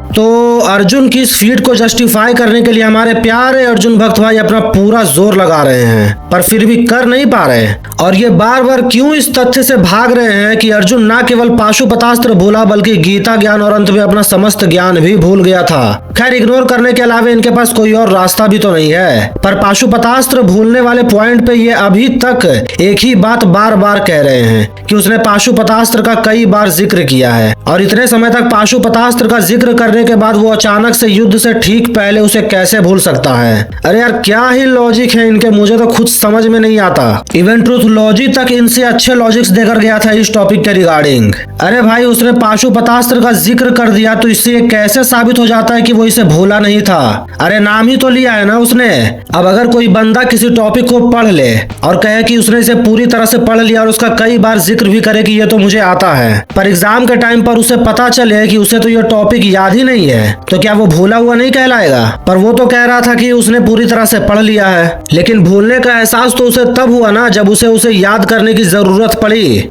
तो अर्जुन की इस फीट को जस्टिफाई करने के लिए हमारे प्यारे अर्जुन भक्त भाई अपना पूरा जोर लगा रहे हैं, पर फिर भी कर नहीं पा रहे। और ये बार बार क्यों इस तथ्य से भाग रहे हैं कि अर्जुन ना केवल पाशुपतास्त्र भूला बल्कि गीता ज्ञान और अंत में अपना समस्त ज्ञान भी भूल गया था। खैर इग्नोर करने के अलावा इनके पास कोई और रास्ता भी तो नहीं है। पर पाशुपतास्त्र भूलने वाले पॉइंट पे ये अभी तक एक ही बात बार बार कह रहे हैं कि उसने पाशुपतास्त्र का कई बार जिक्र किया है, और इतने समय तक पाशुपतास्त्र का जिक्र करने के बाद वो अचानक से युद्ध से ठीक पहले उसे कैसे भूल सकता है। अरे यार क्या ही लॉजिक है इनके, मुझे तो खुद समझ में नहीं आता। इवन ट्रूथोलॉजी तक इनसे अच्छे लॉजिक्स देकर गया था इस टॉपिक के रिगार्डिंग। अरे भाई उसने पाशुपतास्त्र का जिक्र कर दिया तो इससे ये कैसे साबित हो जाता है कि वो इसे भूला नहीं था। अरे नाम ही तो लिया है ना उसने। अब अगर कोई बंदा किसी टॉपिक को पढ़ ले और कहे कि उसने इसे पूरी तरह से पढ़ लिया और उसका कई बार जिक्र भी करे कि ये तो मुझे आता है, पर एग्जाम के टाइम पर उसे पता चले कि उसे तो ये टॉपिक याद ही नहीं है, तो क्या वो भूला हुआ नहीं कहलाएगा। पर वो तो कह रहा था कि उसने पूरी तरह से पढ़ लिया है, लेकिन भूलने का एहसास तो उसे तब हुआ ना जब उसे याद करने की जरूरत पड़ी।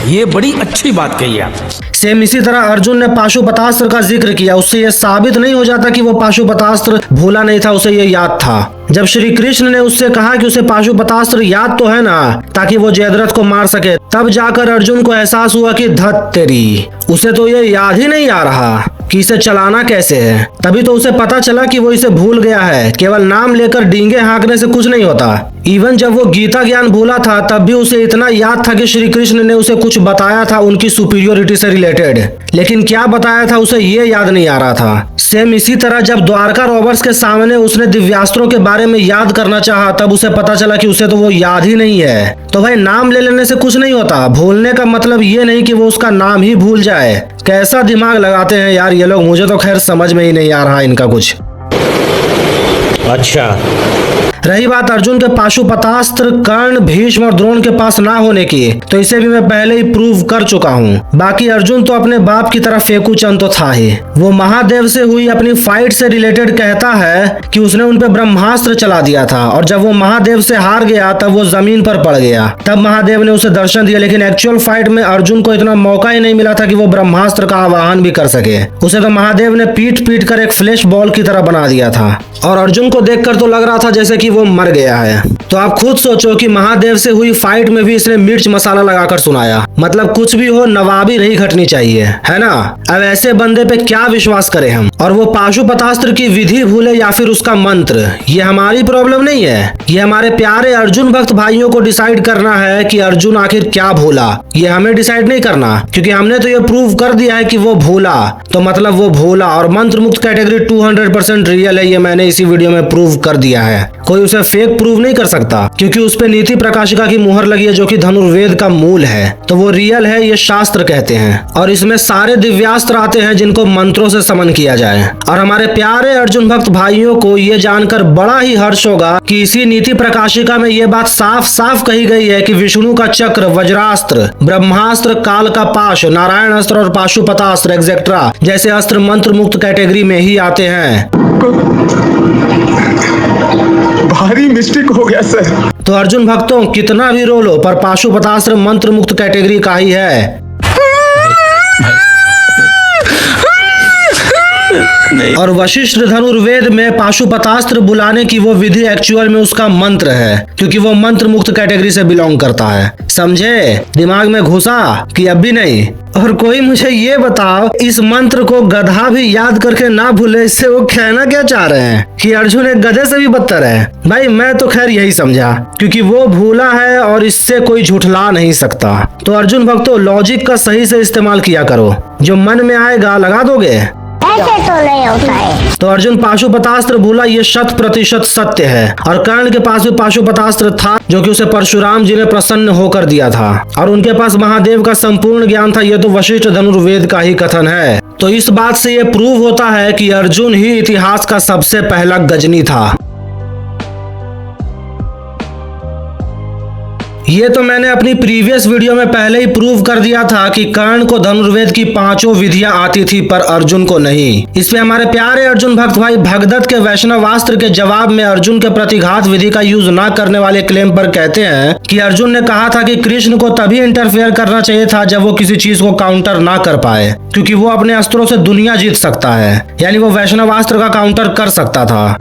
ये बड़ी अच्छी बात कही आप। सेम इसी तरह अर्जुन ने पाशुपतास्त्र का जिक्र किया, उससे यह साबित नहीं हो जाता कि वो पाशुपतास्त्र भूला नहीं था, उसे ये याद था। जब श्री कृष्ण ने उससे कहा कि उसे पाशुपतास्त्र याद तो है ना, ताकि वो जयद्रथ को मार सके, तब जाकर अर्जुन को एहसास हुआ कि धत तेरी, उसे तो ये याद ही नहीं आ रहा कि इसे चलाना कैसे है। तभी तो उसे पता चला कि वो इसे भूल गया है। केवल नाम लेकर डींगे हाँकने से कुछ नहीं होता। इवन जब वो गीता ज्ञान भूला था तब भी उसे इतना याद था कि श्री कृष्ण ने उसे कुछ बताया था उनकी सुपीरियोरिटी से रिलेटेड, लेकिन क्या बताया था उसे ये याद नहीं आ रहा था। सेम इसी तरह जब द्वारका रॉबर्स के सामने उसने दिव्यास्त्रों के बारे में याद करना चाहा तब उसे पता चला कि उसे तो वो याद ही नहीं है। तो भाई नाम ले लेने से कुछ नहीं होता। भूलने का मतलब ये नहीं कि वो उसका नाम ही भूल जाए। कैसा दिमाग लगाते हैं यार ये लोग, मुझे तो खैर समझ में ही नहीं आ रहा इनका कुछ। अच्छा रही बात अर्जुन के पाशुपतास्त्र कर्ण, भीष्म और द्रोण के पास ना होने की, तो इसे भी मैं पहले ही प्रूव कर चुका हूँ। बाकी अर्जुन तो अपने बाप की तरफ फेंकूचंद तो था ही। वो महादेव से हुई अपनी फाइट से रिलेटेड कहता है कि उसने उन पे ब्रह्मास्त्र चला दिया था, और जब वो महादेव से हार गया तब वो जमीन पर पड़ गया। तब महादेव ने उसे दर्शन दिया, लेकिन एक्चुअल फाइट में अर्जुन को इतना मौका ही नहीं मिला था कि वो ब्रह्मास्त्र का आवाहन भी कर सके। उसे तो महादेव ने पीट पीट कर एक फ्लैश बॉल की तरह बना दिया था, और अर्जुन को देखकर तो लग रहा था जैसे कि वो मर गया है। तो आप खुद सोचो कि महादेव से हुई फाइट में भी इसने मिर्च मसाला लगाकर सुनाया। मतलब कुछ भी हो, नवाबी नहीं घटनी चाहिए, है ना। अब ऐसे बंदे पे क्या विश्वास करें हम। और वो पाशुपतास्त्र की विधि भूले या फिर उसका मंत्र, ये हमारी प्रॉब्लम नहीं है। ये हमारे प्यारे अर्जुन भक्त भाइयों को डिसाइड करना है कि अर्जुन आखिर क्या भूला। ये हमें डिसाइड नहीं करना, क्योंकि हमने तो ये प्रूव कर दिया है कि वो भूला, तो मतलब वो भूला। और मंत्र मुक्त कैटेगरी 200% रियल है, ये मैंने इसी वीडियो में प्रूव कर दिया है। कोई उसे फेक प्रूव नहीं कर सकता, क्योंकि उस पे नीति प्रकाशिका की मुहर लगी है, जो कि धनुर्वेद का मूल है। तो वो रियल है, ये शास्त्र कहते हैं। और इसमें सारे दिव्यास्त्र आते हैं जिनको मंत्रों से समन किया जाए। और हमारे प्यारे अर्जुन भक्त भाइयों को ये जानकर बड़ा ही हर्ष होगा कि इसी नीति प्रकाशिका में ये बात साफ साफ कही गई है कि विष्णु का चक्र, वज्रास्त्र, ब्रह्मास्त्र, काल का पाश, नारायण अस्त्र और पाशुपतास्त्र एक्सेट्रा जैसे अस्त्र मंत्र मुक्त कैटेगरी में ही आते हैं। भारी मिस्टेक हो गया सर। तो अर्जुन भक्तों, कितना भी रो लो, पर पाशुपतास्त्र मंत्र मुक्त कैटेगरी का ही है। और वशिष्ठ धनुर्वेद में पाशुपतास्त्र बुलाने की वो विधि एक्चुअल में उसका मंत्र है, क्योंकि वो मंत्र मुक्त कैटेगरी से बिलोंग करता है। समझे? दिमाग में घुसा कि अब भी नहीं। और कोई मुझे ये बताओ, इस मंत्र को गधा भी याद करके ना भूले, इससे वो कहना क्या चाह रहे हैं कि अर्जुन एक गधे से भी बदतर है? भाई मैं तो खैर यही समझा, क्योंकि वो भूला है और इससे कोई झुठला नहीं सकता। तो अर्जुन भक्तों, लॉजिक का सही से इस्तेमाल किया करो। जो मन में आएगा लगा दोगे, ऐसे तो नहीं होता है। तो अर्जुन पाशुपतास्त्र भूला, ये 100% सत्य है। और कर्ण के पास भी पाशुपतास्त्र था, जो कि उसे परशुराम जी ने प्रसन्न होकर दिया था। और उनके पास महादेव का संपूर्ण ज्ञान था, यह तो वशिष्ठ धनुर्वेद का ही कथन है। तो इस बात से यह प्रूव होता है कि अर्जुन ही इतिहास का सबसे पहला गजनी था। ये तो मैंने अपनी प्रीवियस वीडियो में पहले ही प्रूव कर दिया था कि कर्ण को धनुर्वेद की 5 विधियां आती थी, पर अर्जुन को नहीं। इसमें हमारे प्यारे अर्जुन भक्त भाई भगदत्त के वैष्णवास्त्र के जवाब में अर्जुन के प्रतिघात विधि का यूज न करने वाले क्लेम पर कहते हैं कि अर्जुन ने कहा था कि कृष्ण को तभी इंटरफेयर करना चाहिए था जब वो किसी चीज को काउंटर ना कर पाए, क्योंकि वो अपने अस्त्रों से दुनिया जीत सकता है। यानी वो वैष्णवास्त्र का काउंटर कर सकता था।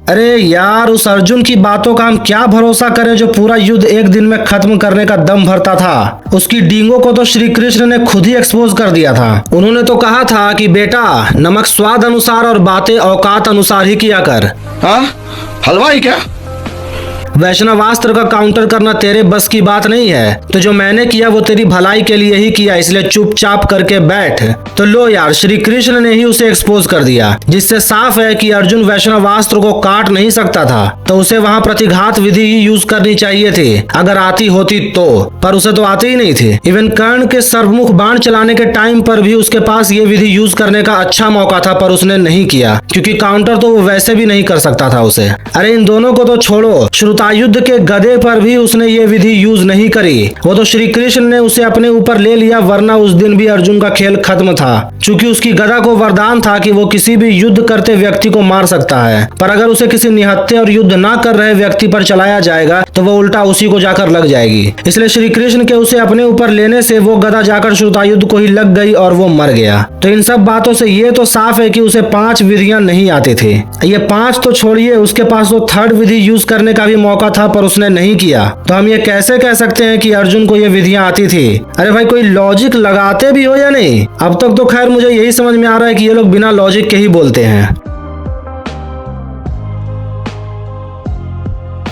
अरे यार, उस अर्जुन की बातों का हम क्या भरोसा करें जो पूरा युद्ध एक दिन में खत्म करने का दम भरता था। उसकी डींगों को तो श्री कृष्ण ने खुद ही एक्सपोज कर दिया था। उन्होंने तो कहा था कि बेटा, नमक स्वाद अनुसार और बातें औकात अनुसार ही किया कर। हाँ, हलवा ही क्या? वैष्णवास्त्र का काउंटर करना तेरे बस की बात नहीं है, तो जो मैंने किया वो तेरी भलाई के लिए ही किया, इसलिए चुपचाप करके बैठ। तो लो यार, श्री कृष्ण ने ही उसे एक्सपोज कर दिया, जिससे साफ है कि अर्जुन वैष्णवास्त्र को काट नहीं सकता था। तो उसे वहां प्रतिघात विधि ही यूज करनी चाहिए थी, अगर आती होती तो, पर उसे तो आती ही नहीं थी। इवन कर्ण के सर्वमुख बाण चलाने के टाइम पर भी उसके पास ये विधि यूज करने का अच्छा मौका था, पर उसने नहीं किया, क्योंकि काउंटर तो वो वैसे भी नहीं कर सकता था उसे। अरे इन दोनों को तो छोड़ो, युद्ध के गधे पर भी उसने ये विधि यूज नहीं करी। वो तो श्री कृष्ण ने उसे अपने ऊपर ले लिया, वरना उस दिन भी अर्जुन का खेल खत्म था, क्योंकि उसकी गदा को वरदान था कि वो किसी भी युद्ध करते व्यक्ति को मार सकता है। पर अगर उसे किसी निहत्थे और युद्ध ना कर रहे व्यक्ति पर चलाया जाएगा तो वो उल्टा उसी को जाकर लग जाएगी। इसलिए श्री कृष्ण के उसे अपने ऊपर लेने से वो गदा जाकर श्रुतायुद्ध को ही लग गई और वो मर गया। तो इन सब बातों से ये तो साफ है कि उसे 5 विधियां नहीं आती थी। ये 5 तो छोड़िए, उसके पास तो 3rd विधि यूज करने का भी मौका था, पर उसने नहीं किया। तो हम ये कैसे कह सकते हैं कि अर्जुन को ये विधियां आती थी? अरे भाई, कोई लॉजिक लगाते भी हो या नहीं? अब तक तो खैर मुझे यही समझ में आ रहा है कि ये लोग बिना लॉजिक के ही बोलते हैं।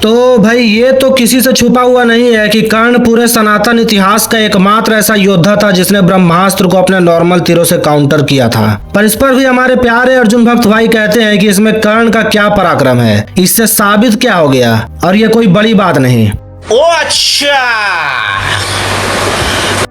तो भाई, ये तो किसी से छुपा हुआ नहीं है कि कर्ण पूरे सनातन इतिहास का एकमात्र ऐसा योद्धा था जिसने ब्रह्मास्त्र को अपने नॉर्मल तीरों से काउंटर किया था। पर इस पर भी हमारे प्यारे अर्जुन भक्त भाई कहते हैं कि इसमें कर्ण का क्या पराक्रम है, इससे साबित क्या हो गया, और ये कोई बड़ी बात नहीं। ओ अच्छा,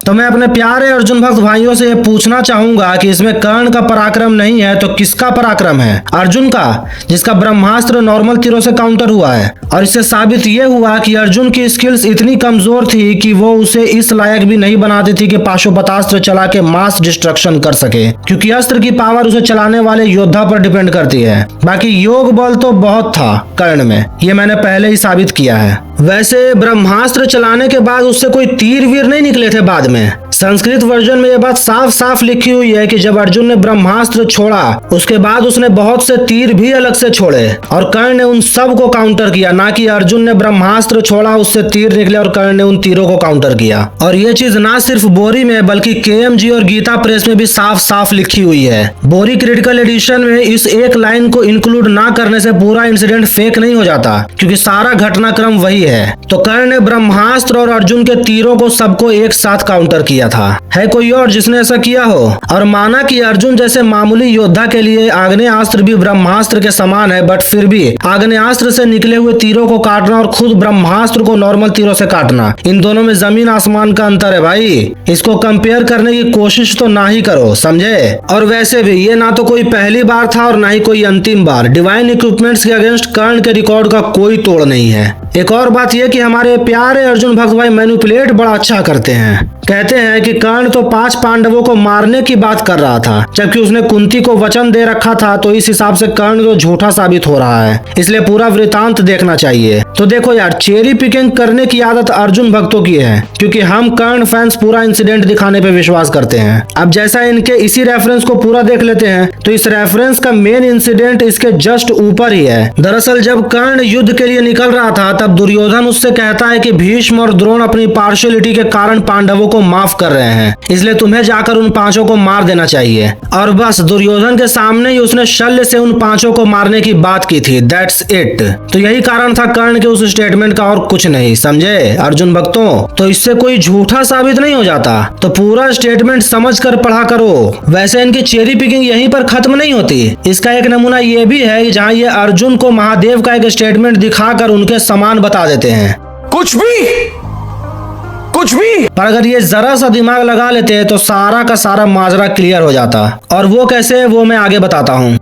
तो मैं अपने प्यारे अर्जुन भक्त भाइयों से ये पूछना चाहूंगा कि इसमें कर्ण का पराक्रम नहीं है तो किसका पराक्रम है? अर्जुन का, जिसका ब्रह्मास्त्र नॉर्मल तीरों से काउंटर हुआ है। और इससे साबित ये हुआ कि अर्जुन की स्किल्स इतनी कमजोर थी कि वो उसे इस लायक भी नहीं बनाती थी कि पाशुपतास्त्र चला के मास डिस्ट्रक्शन कर सके, क्योंकि अस्त्र की पावर उसे चलाने वाले योद्धा पर डिपेंड करती है। बाकी योग बल तो बहुत था कर्ण में, ये मैंने पहले ही साबित किया है। वैसे ब्रह्मास्त्र चलाने के बाद उससे कोई तीर वीर नहीं निकले थे बाद में, संस्कृत वर्जन में ये बात साफ साफ लिखी हुई है कि जब अर्जुन ने ब्रह्मास्त्र छोड़ा उसके बाद उसने बहुत से तीर भी अलग से छोड़े और कर्ण ने उन सब को काउंटर किया, ना कि अर्जुन ने ब्रह्मास्त्र छोड़ा उससे तीर निकले और कर्ण ने उन तीरों को काउंटर किया। और ये चीज ना सिर्फ बोरी में बल्कि KMG और गीता प्रेस में भी साफ साफ लिखी हुई है। बोरी क्रिटिकल एडिशन में इस एक लाइन को इंक्लूड ना करने से पूरा इंसिडेंट फेक नहीं हो जाता, क्योंकि सारा घटनाक्रम वही है। तो कर्ण ने ब्रह्मास्त्र और अर्जुन के तीरों को सबको एक साथ काउंटर किया था। है कोई और जिसने ऐसा किया हो? और माना कि अर्जुन जैसे मामूली योद्धा के लिए आग्नेयास्त्र भी ब्रह्मास्त्र के समान है, बट फिर भी आग्नेयास्त्र से निकले हुए तीरों को काटना और खुद ब्रह्मास्त्र को नॉर्मल तीरों से काटना, इन दोनों में जमीन आसमान का अंतर है भाई। इसको कंपेयर करने की कोशिश तो ना ही करो, समझे? और वैसे भी ये ना तो कोई पहली बार था और ना ही कोई अंतिम बार। डिवाइन इक्विपमेंट्स के अगेंस्ट कर्ण के रिकॉर्ड का कोई तोड़ नहीं है। एक और बात यह कि हमारे प्यारे अर्जुन भक्त भाई मैनिपुलेट बड़ा अच्छा करते हैं। कहते हैं कि कर्ण तो 5 पांडवों को मारने की बात कर रहा था, जबकि उसने कुंती को वचन दे रखा था, तो इस हिसाब से कर्ण तो झूठा साबित हो रहा है। इसलिए पूरा वृतांत देखना चाहिए। तो देखो यार, चेरी पिकिंग करने की आदत अर्जुन भक्तों की है, क्योंकि हम कर्ण फैंस पूरा इंसिडेंट दिखाने पे विश्वास करते हैं। अब जैसा इनके इसी रेफरेंस को पूरा देख लेते हैं, तो इस रेफरेंस का मेन इंसिडेंट इसके जस्ट ऊपर ही है। दरअसल जब कर्ण युद्ध के लिए निकल रहा था, तब दुर्योधन उससे कहता है कि भीष्म और द्रोण अपनी पार्शियलिटी के कारण पांडवों को माफ कर रहे हैं, इसलिए तुम्हें जाकर उन 5 को मार देना चाहिए। और बस दुर्योधन के सामने ही उसने शल्य से उन 5 को मारने की बात की थी। That's it. तो यही कारण था कर्ण के उस स्टेटमेंट का और कुछ नहीं, समझे अर्जुन भक्तों? तो इससे कोई झूठा साबित नहीं हो जाता, तो पूरा स्टेटमेंट समझ कर पढ़ा करो। वैसे इनकी चेरी पिकिंग यहीं पर खत्म नहीं होती। इसका एक नमूना ये भी है जहाँ ये अर्जुन को महादेव का एक स्टेटमेंट दिखाकर उनके समान बता देते हैं। कुछ भी पर अगर ये जरा सा दिमाग लगा लेते हैं तो सारा का सारा माजरा क्लियर हो जाता। और वो कैसे, वो मैं आगे बताता हूँ।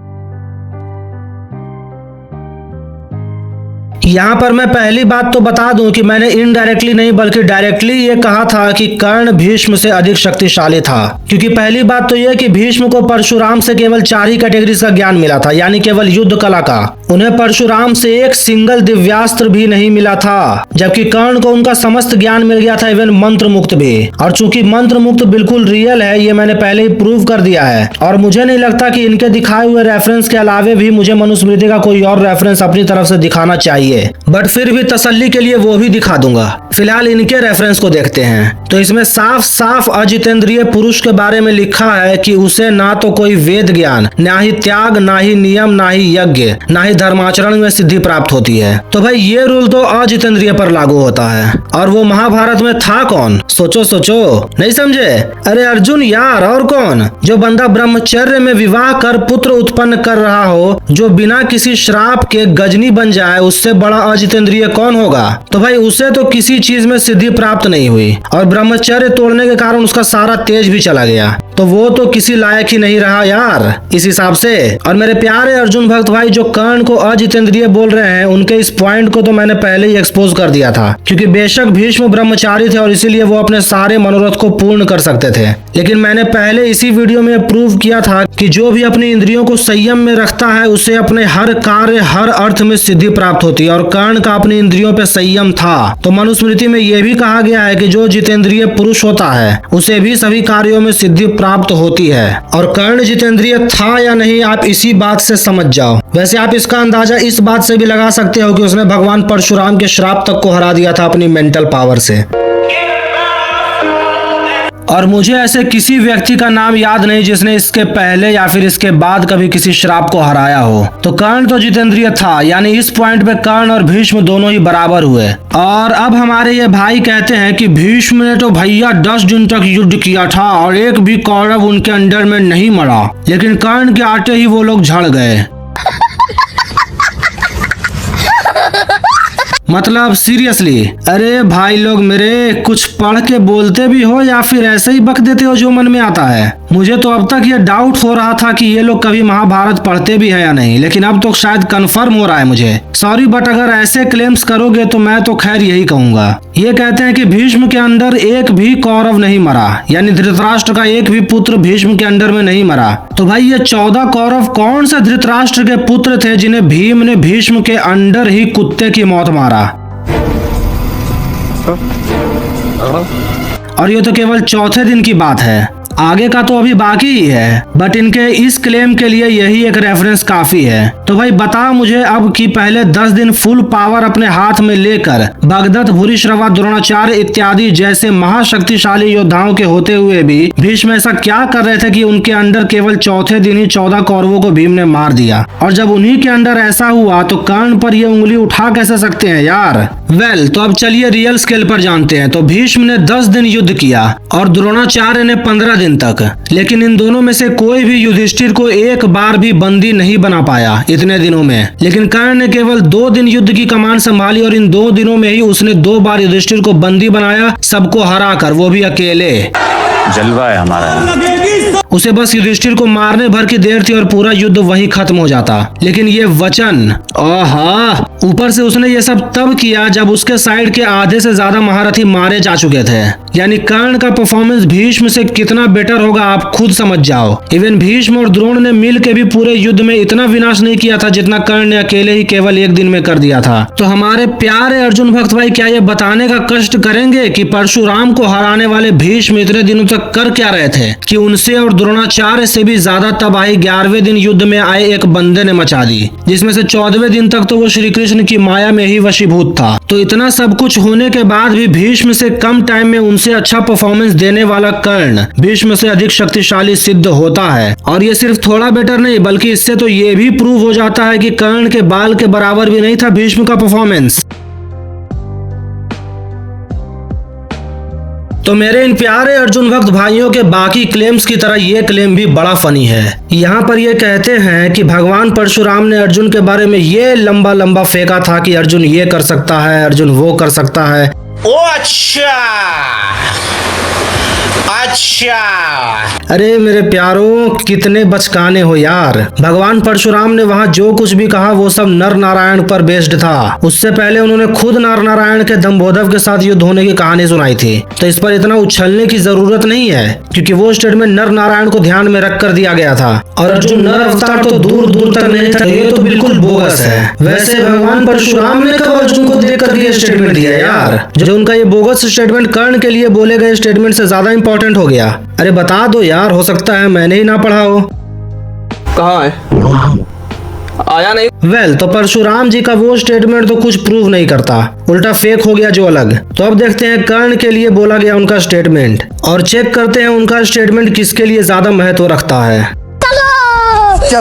यहाँ पर मैं पहली बात तो बता दूं कि मैंने इनडायरेक्टली नहीं बल्कि डायरेक्टली ये कहा था कि कर्ण भीष्म से अधिक शक्तिशाली था। क्योंकि पहली बात तो यह कि भीष्म को परशुराम से केवल 4 ही कैटेगरीज का ज्ञान मिला था, यानी केवल युद्ध कला का। उन्हें परशुराम से एक सिंगल दिव्यास्त्र भी नहीं मिला था, जबकि कर्ण को उनका समस्त ज्ञान मिल गया था, इवन मंत्र मुक्त भी। और चूंकि मंत्र मुक्त बिल्कुल रियल है, ये मैंने पहले ही प्रूव कर दिया है। और मुझे नहीं लगता कि इनके दिखाए हुए रेफरेंस के अलावे भी मुझे मनुस्मृति का कोई और रेफरेंस अपनी तरफ से दिखाना चाहिए, बट फिर भी तसल्ली के लिए वो भी दिखा दूंगा। फिलहाल इनके रेफरेंस को देखते हैं। तो इसमें साफ साफ अजितेंद्रिय पुरुष के बारे में लिखा है कि उसे ना तो कोई वेद ज्ञान, ना ही त्याग, ना ही नियम, ना ही यज्ञ, ना ही धर्माचरण में सिद्धि प्राप्त होती है। तो भाई ये रूल तो अजितेंद्रिय पर लागू होता है। और वो महाभारत में था कौन? सोचो सोचो, नहीं समझे? अरे अर्जुन यार, और कौन? जो बंदा ब्रह्मचर्य में विवाह कर पुत्र उत्पन्न कर रहा हो, जो बिना किसी श्राप के गजनी बन जाए, उससे बड़ा अजितेंद्रिय कौन होगा? तो भाई उसे तो किसी चीज में सिद्धि प्राप्त नहीं हुई और ब्रह्मचर्य तोड़ने के कारण उसका सारा तेज भी चला गया, तो वो तो किसी लायक ही नहीं रहा यार इस हिसाब से। और मेरे प्यारे अर्जुन भक्त भाई जो कर्ण को अजितेंद्रिय बोल रहे हैं, उनके इस पॉइंट को तो मैंने पहले ही एक्सपोज कर दिया था। क्योंकि बेशक भीष्म ब्रह्मचारी थे और इसीलिए वो अपने सारे मनोरथ को पूर्ण कर सकते थे, लेकिन मैंने पहले इसी वीडियो में प्रूव किया था कि जो भी अपनी इंद्रियों को संयम में रखता है, उसे अपने हर कार्य, हर अर्थ में सिद्धि प्राप्त होती है। और कर्ण का अपनी इंद्रियों पे संयम था। तो मनुस्मृति में यह भी कहा गया है कि जो जितेंद्रिय पुरुष होता है, उसे भी सभी कार्यों में सिद्धि प्राप्त होती है। और कर्ण जितेंद्रिय था या नहीं, आप इसी बात से समझ जाओ। वैसे आप इसका अंदाजा इस बात से भी लगा सकते हो कि उसने भगवान परशुराम के श्राप तक को हरा दिया था अपनी मेंटल पावर से। और मुझे ऐसे किसी व्यक्ति का नाम याद नहीं जिसने इसके पहले या फिर इसके बाद कभी किसी श्राप को हराया हो। तो कर्ण तो जितेंद्रिय था, यानी इस पॉइंट पे कर्ण और भीष्म दोनों ही बराबर हुए। और अब हमारे ये भाई कहते हैं कि भीष्म ने तो भैया 10 दिन तक युद्ध किया था और एक भी कौरव उनके अंडर में नहीं मरा, लेकिन कर्ण के आते ही वो लोग झड़ गए। मतलब सीरियसली? अरे भाई लोग मेरे, कुछ पढ़ के बोलते भी हो या फिर ऐसे ही बक देते हो जो मन में आता है? मुझे तो अब तक ये डाउट हो रहा था कि ये लोग कभी महाभारत पढ़ते भी है या नहीं, लेकिन अब तो शायद कंफर्म हो रहा है मुझे। सॉरी, बट अगर ऐसे क्लेम्स करोगे तो मैं तो खैर यही कहूंगा। ये कहते हैं कि भीष्म के अंदर एक भी कौरव नहीं मरा, यानी धृतराष्ट्र का एक भी पुत्र भीष्म के अंडर में नहीं मरा। तो भाई ये 14 कौरव कौन से धृतराष्ट्र के पुत्र थे जिन्हें भीम ने भीष्म के अंडर ही कुत्ते की मौत मारा? और ये तो केवल चौथे दिन की बात है, आगे का तो अभी बाकी ही है। बट इनके इस क्लेम के लिए यही एक रेफरेंस काफी है। तो भाई बता मुझे अब कि पहले 10 दिन फुल पावर अपने हाथ में लेकर भगदत्त, भूरिश्रवा, द्रोणाचार्य इत्यादि जैसे महाशक्तिशाली योद्धाओं के होते हुए भी भीष्म ऐसा क्या कर रहे थे कि उनके अंडर केवल चौथे दिन ही 14 कौरवों को भीम ने मार दिया। और जब उन्हीं के अंडर ऐसा हुआ तो कर्ण पर ये उंगली उठा कैसे सकते हैं यार। वेल तो अब चलिए रियल स्केल पर जानते हैं। तो भीष्म ने 10 दिन युद्ध किया और द्रोणाचार्य ने 15 दिन तक, लेकिन इन दोनों में से कोई भी युधिष्ठिर को एक बार भी बंदी नहीं बना पाया इतने दिनों में। लेकिन कर्ण ने केवल 2 दिन युद्ध की कमान संभाली और इन 2 दिनों में ही उसने 2 बार युधिष्ठिर को बंदी बनाया, सबको हराकर, वो भी अकेले। जलवा है हमारा। उसे बस युधिष्ठिर को मारने भर की देर थी और पूरा युद्ध वहीं खत्म हो जाता। लेकिन ये वचन, आहा, ऊपर से उसने ये सब तब किया जब उसके साइड के आधे से ज्यादा महारथी मारे जा चुके थे। यानी कर्ण का परफॉर्मेंस भीष्म से कितना बेटर होगा आप खुद समझ जाओ। इवन भीष्म और द्रोण ने मिल के भी पूरे युद्ध में इतना विनाश नहीं किया था जितना कर्ण ने अकेले ही केवल 1 दिन में कर दिया था। तो हमारे प्यारे अर्जुन भक्त भाई क्या ये बताने का कष्ट करेंगे कि परशुराम को हराने वाले भीष्म इतने दिनों तक कर क्या रहे थे कि उनसे और द्रोणाचार्य से भी ज्यादा तबाही 11वें दिन युद्ध में आए एक बंदे ने मचा दी, जिसमें से 14वें दिन तक तो वो श्री कृष्ण की माया में ही वशीभूत था। तो इतना सब कुछ होने के बाद भी भीष्म से कम टाइम में उनसे अच्छा परफॉर्मेंस देने वाला कर्ण भीष्म से अधिक शक्तिशाली सिद्ध होता है। और ये सिर्फ थोड़ा बेटर नहीं बल्कि इससे तो ये भी प्रूव हो जाता है कि कर्ण के बाल के बराबर भी नहीं था भीष्म का परफॉर्मेंस। तो मेरे इन प्यारे अर्जुन भक्त भाइयों के बाकी क्लेम्स की तरह ये क्लेम भी बड़ा फनी है। यहाँ पर ये कहते हैं कि भगवान परशुराम ने अर्जुन के बारे में ये लंबा लंबा फेंका था कि अर्जुन ये कर सकता है, अर्जुन वो कर सकता है। ओ अच्छा अच्छा। अरे मेरे प्यारों, कितने बचकाने हो यार। भगवान परशुराम ने वहाँ जो कुछ भी कहा वो सब नर नारायण पर बेस्ड था। उससे पहले उन्होंने खुद नर नारायण के दंभोदर के साथ युद्ध होने की कहानी सुनाई थी। तो इस पर इतना उछलने की जरूरत नहीं है क्योंकि वो स्टेटमेंट नर नारायण को ध्यान में रख कर दिया गया था। और अर्जुन नर अवतार तो दूर दूर तक नहीं था। ये तो बिल्कुल बोगस है। वैसे भगवान परशुराम ने कब अर्जुन को देख कर ये स्टेटमेंट दिया यार। जो उनका ये बोगस स्टेटमेंट कर्ण के लिए बोले गए स्टेटमेंट से ज्यादा इंपॉर्टेंट हो गया। अरे बता दो यार, हो सकता है मैंने ही ना पढ़ा हो। कहाँ है? आया नहीं। वेल तो परशुराम जी का वो स्टेटमेंट तो कुछ प्रूव नहीं करता, उल्टा फेक हो गया जो अलग। तो अब देखते हैं कर्ण के लिए बोला गया उनका स्टेटमेंट और चेक करते हैं उनका स्टेटमेंट किसके लिए ज्यादा महत्व रखता है।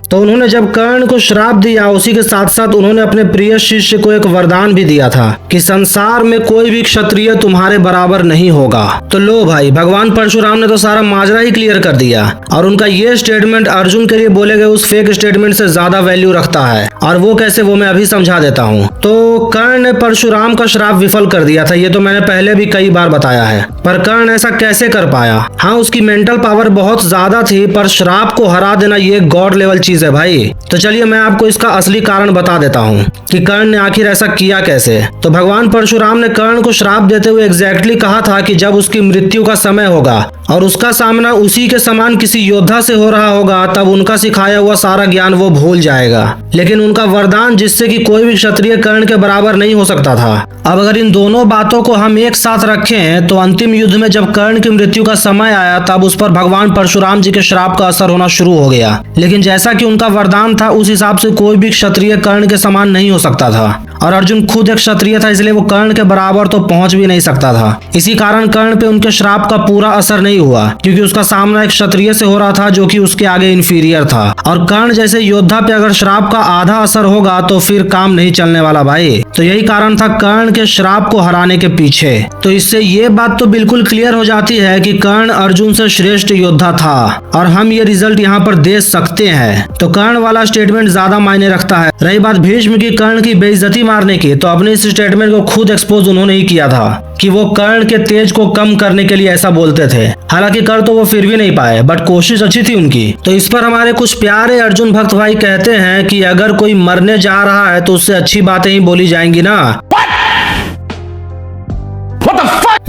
तो उन्होंने जब कर्ण को श्राप दिया उसी के साथ साथ उन्होंने अपने प्रिय शिष्य को एक वरदान भी दिया था कि संसार में कोई भी क्षत्रिय तुम्हारे बराबर नहीं होगा। तो लो भाई, भगवान परशुराम ने तो सारा माजरा ही क्लियर कर दिया और उनका ये स्टेटमेंट अर्जुन के लिए बोले गए उस फेक स्टेटमेंट से ज्यादा वैल्यू रखता है। और वो कैसे, वो मैं अभी समझा देता हूँ। तो कर्ण ने परशुराम का श्राप विफल कर दिया था, ये तो मैंने पहले भी कई बार बताया है। पर कर्ण ऐसा कैसे कर पाया? हाँ, उसकी मेंटल पावर बहुत ज्यादा थी, पर श्राप को हरा देना ये गॉड लेवल चीज है भाई। तो चलिए मैं आपको इसका असली कारण बता देता हूँ कि कर्ण ने आखिर ऐसा किया कैसे। तो भगवान परशुराम ने कर्ण को श्राप देते हुए एग्जैक्टली कहा था कि जब उसकी मृत्यु का समय होगा और उसका सामना उसी के समान किसी योद्धा से हो रहा होगा तब उनका सिखाया हुआ सारा ज्ञान वो भूल जाएगा। लेकिन उनका वरदान जिससे कि कोई भी क्षत्रिय कर्ण के बराबर नहीं हो सकता था। अब अगर इन दोनों बातों को हम एक साथ रखें तो अंतिम युद्ध में जब कर्ण की मृत्यु का समय आया तब उस पर भगवान परशुराम जी के श्राप का असर होना शुरू हो गया। लेकिन जैसा कि उनका वरदान था उस हिसाब से कोई भी क्षत्रिय कर्ण के समान नहीं हो सकता था और अर्जुन खुद एक क्षत्रिय था, इसलिए वो कर्ण के बराबर तो पहुंच भी नहीं सकता था। इसी कारण कर्ण पे उनके श्राप का पूरा असर नहीं हुआ क्योंकि उसका सामना एक क्षत्रिय से हो रहा था जो कि उसके आगे इंफीरियर था। और कर्ण जैसे योद्धा पे अगर श्राप का आधा असर होगा तो फिर काम नहीं चलने वाला भाई। तो यही कारण था कर्ण के श्राप को हराने के पीछे। तो इससे ये बात तो बिल्कुल क्लियर हो जाती है कि कर्ण अर्जुन से श्रेष्ठ योद्धा था और हम ये रिजल्ट यहाँ पर दे सकते हैं। तो कर्ण वाला स्टेटमेंट ज्यादा मायने रखता है। रही बात भीष्म की कर्ण की बेइज्जती मारने की, तो अपने इस स्टेटमेंट को खुद एक्सपोज उन्होंने ही किया था कि वो कर्ण के तेज को कम करने के लिए ऐसा बोलते थे। हालांकि कर तो वो फिर भी नहीं पाए, बट कोशिश अच्छी थी उनकी। तो इस पर हमारे कुछ प्यारे अर्जुन भक्त भाई कहते हैं कि अगर कोई मरने जा रहा है तो उससे अच्छी बातें ही बोली जाएंगी ना।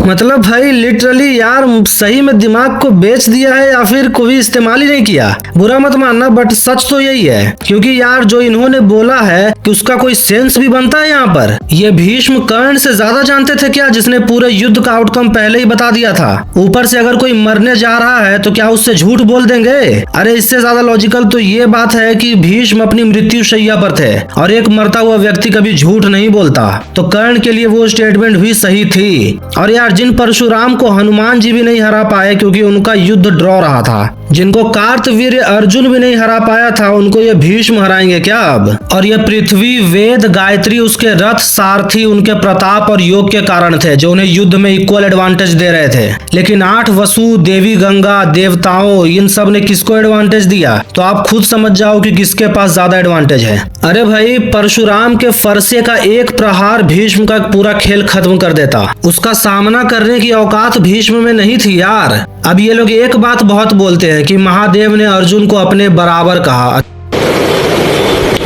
मतलब भाई लिटरली यार सही में दिमाग को बेच दिया है या फिर कोई इस्तेमाल ही नहीं किया। बुरा मत मानना बट सच तो यही है, क्योंकि यार जो इन्होंने बोला है कि उसका कोई सेंस भी बनता है यहाँ पर। ये भीष्म कर्ण से ज्यादा जानते थे क्या, जिसने पूरे युद्ध का आउटकम पहले ही बता दिया था। ऊपर से अगर कोई मरने जा रहा है तो क्या उससे झूठ बोल देंगे? अरे इससे ज्यादा लॉजिकल तो ये बात है कि भीष्म अपनी मृत्यु शैया पर थे और एक मरता हुआ व्यक्ति कभी झूठ नहीं बोलता, तो कर्ण के लिए वो स्टेटमेंट भी सही थी। और यार जिन परशुराम को हनुमान जी भी नहीं हरा पाए क्योंकि उनका युद्ध ड्रॉ रहा था, जिनको कार्तवीर्य अर्जुन भी नहीं हरा पाया था, उनको ये भीष्म हराएंगे क्या अब? और ये पृथ्वी, वेद, गायत्री, उसके रथ, सारथी उनके प्रताप और योग के कारण थे जो उन्हें युद्ध में इक्वल एडवांटेज दे रहे थे। लेकिन 8 वसु, देवी गंगा, देवताओं, इन सब ने किसको एडवांटेज दिया? तो आप खुद समझ जाओ कि किसके पास ज्यादा एडवांटेज है। अरे भाई परशुराम के फरसे का एक प्रहार भीष्म का पूरा खेल खत्म कर देता। उसका सामना करने की औकात भीष्म में नहीं थी यार। अब ये लोग एक बात बहुत बोलते हैं कि महादेव ने अर्जुन को अपने बराबर कहा।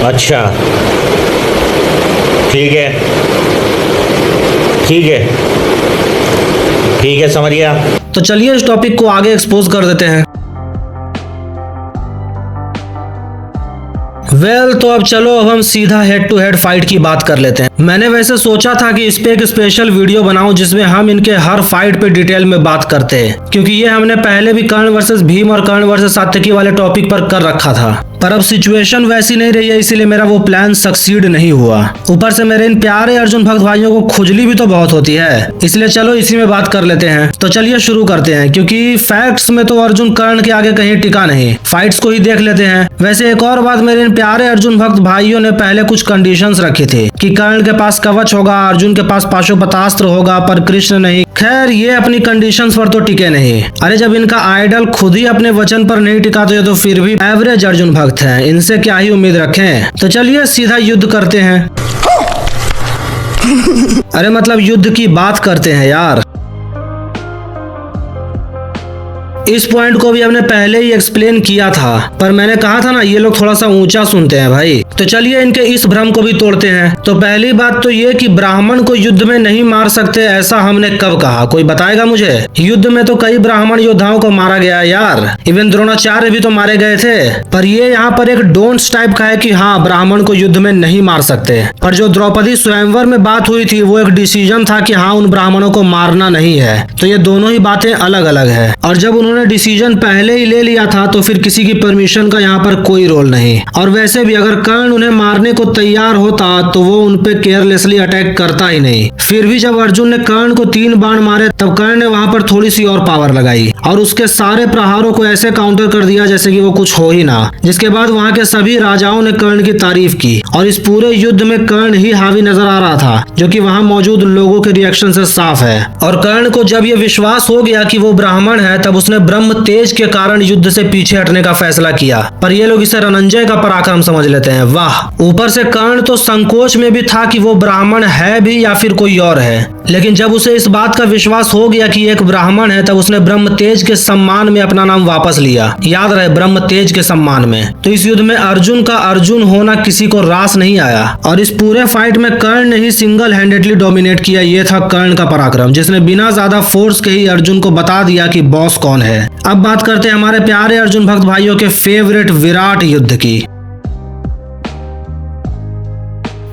अच्छा ठीक है ठीक है ठीक है, समझ गया। तो चलिए इस टॉपिक को आगे एक्सपोज कर देते हैं। तो अब चलो अब हम सीधा हेड टू हेड फाइट की बात कर लेते हैं। मैंने वैसे सोचा था कि इस पे एक स्पेशल वीडियो बनाऊं जिसमें हम इनके हर फाइट पे डिटेल में बात करते हैं, क्योंकि ये हमने पहले भी कर्ण वर्सेस भीम और कर्ण वर्सेस सात्यकी वाले टॉपिक पर कर रखा था, पर अब सिचुएशन वैसी नहीं रही है, इसीलिए मेरा वो प्लान सक्सीड नहीं हुआ। ऊपर से मेरे इन प्यारे अर्जुन भक्त भाइयों को खुजली भी तो बहुत होती है, इसलिए चलो इसी में बात कर लेते हैं। तो चलिए शुरू करते हैं, क्योंकि फैक्ट्स में तो अर्जुन कर्ण के आगे कहीं टिका नहीं, फाइट्स को ही देख लेते हैं। वैसे एक और बात, मेरे इन प्यारे अर्जुन भक्त भाइयों ने पहले कुछ कंडीशंस रखी थी कि कर्ण के पास कवच होगा, अर्जुन के पास पाशुपतास्त्र होगा, पर कृष्ण नहीं। खैर ये अपनी कंडीशंस पर तो टिके नहीं। अरे जब इनका आइडल खुद ही अपने वचन पर नहीं टिका तो ये तो फिर भी एवरेज अर्जुन भक्त हैं, इनसे क्या ही उम्मीद रखें। तो चलिए सीधा युद्ध करते हैं। अरे मतलब युद्ध की बात करते हैं यार। इस पॉइंट को भी हमने पहले ही एक्सप्लेन किया था, पर मैंने कहा था ना ये लोग थोड़ा सा ऊंचा सुनते हैं भाई। तो चलिए इनके इस भ्रम को भी तोड़ते हैं। तो पहली बात तो ये कि ब्राह्मण को युद्ध में नहीं मार सकते, ऐसा हमने कब कहा? कोई बताएगा मुझे? युद्ध में तो कई ब्राह्मण योद्धाओं को मारा गया यार, इवन द्रोणाचार्य भी तो मारे गए थे। पर ये यहाँ पर एक डोंट्स टाइप का है कि हाँ ब्राह्मण को युद्ध में नहीं मार सकते। पर जो द्रौपदी स्वयंवर में बात हुई थी वो एक डिसीजन था कि हाँ उन ब्राह्मणों को मारना नहीं है। तो ये दोनों ही बातें अलग अलग है, और जब उन्होंने डिसीजन पहले ही ले लिया था तो फिर किसी की परमिशन का यहाँ पर कोई रोल नहीं। और वैसे भी अगर कर्ण उन्हें मारने को तैयार होता तो वो उनपे केयरलेसली अटैक करता ही नहीं। फिर भी जब अर्जुन ने कर्ण को 3 बाण मारे तब कर्ण ने वहां पर थोड़ी सी और पावर लगाई और उसके सारे प्रहारों को ऐसे काउंटर कर दिया जैसे कि वो कुछ हो ही ना। जिसके बाद वहां के सभी राजाओं ने कर्ण की तारीफ की और इस पूरे युद्ध में कर्ण ही हावी नजर आ रहा था, जो कि वहां मौजूद लोगों के रिएक्शन से साफ है। और कर्ण को जब ये विश्वास हो गया कि वो ब्राह्मण है तब उसने ब्रह्म तेज के कारण युद्ध से पीछे हटने का फैसला किया। पर ये लोग इसे रणंजय का पराक्रम समझ लेते हैं। वाह, ऊपर से कर्ण तो संकोच में भी था कि वो ब्राह्मण है भी या फिर कोई और है, लेकिन जब उसे इस बात का विश्वास हो गया कि एक ब्राह्मण है तब उसने ब्रह्म तेज के सम्मान में अपना नाम वापस लिया। याद रहे, ब्रह्म तेज के सम्मान में। तो इस युद्ध में अर्जुन का अर्जुन होना किसी को रास नहीं आया और इस पूरे फाइट में कर्ण ने ही सिंगल हैंडेडली डोमिनेट किया। ये था कर्ण का पराक्रम, जिसने बिना ज्यादा फोर्स के ही अर्जुन को बता दिया कि बॉस कौन है। अब बात करते हैं हमारे प्यारे अर्जुन भक्त भाइयों के फेवरेट विराट युद्ध की।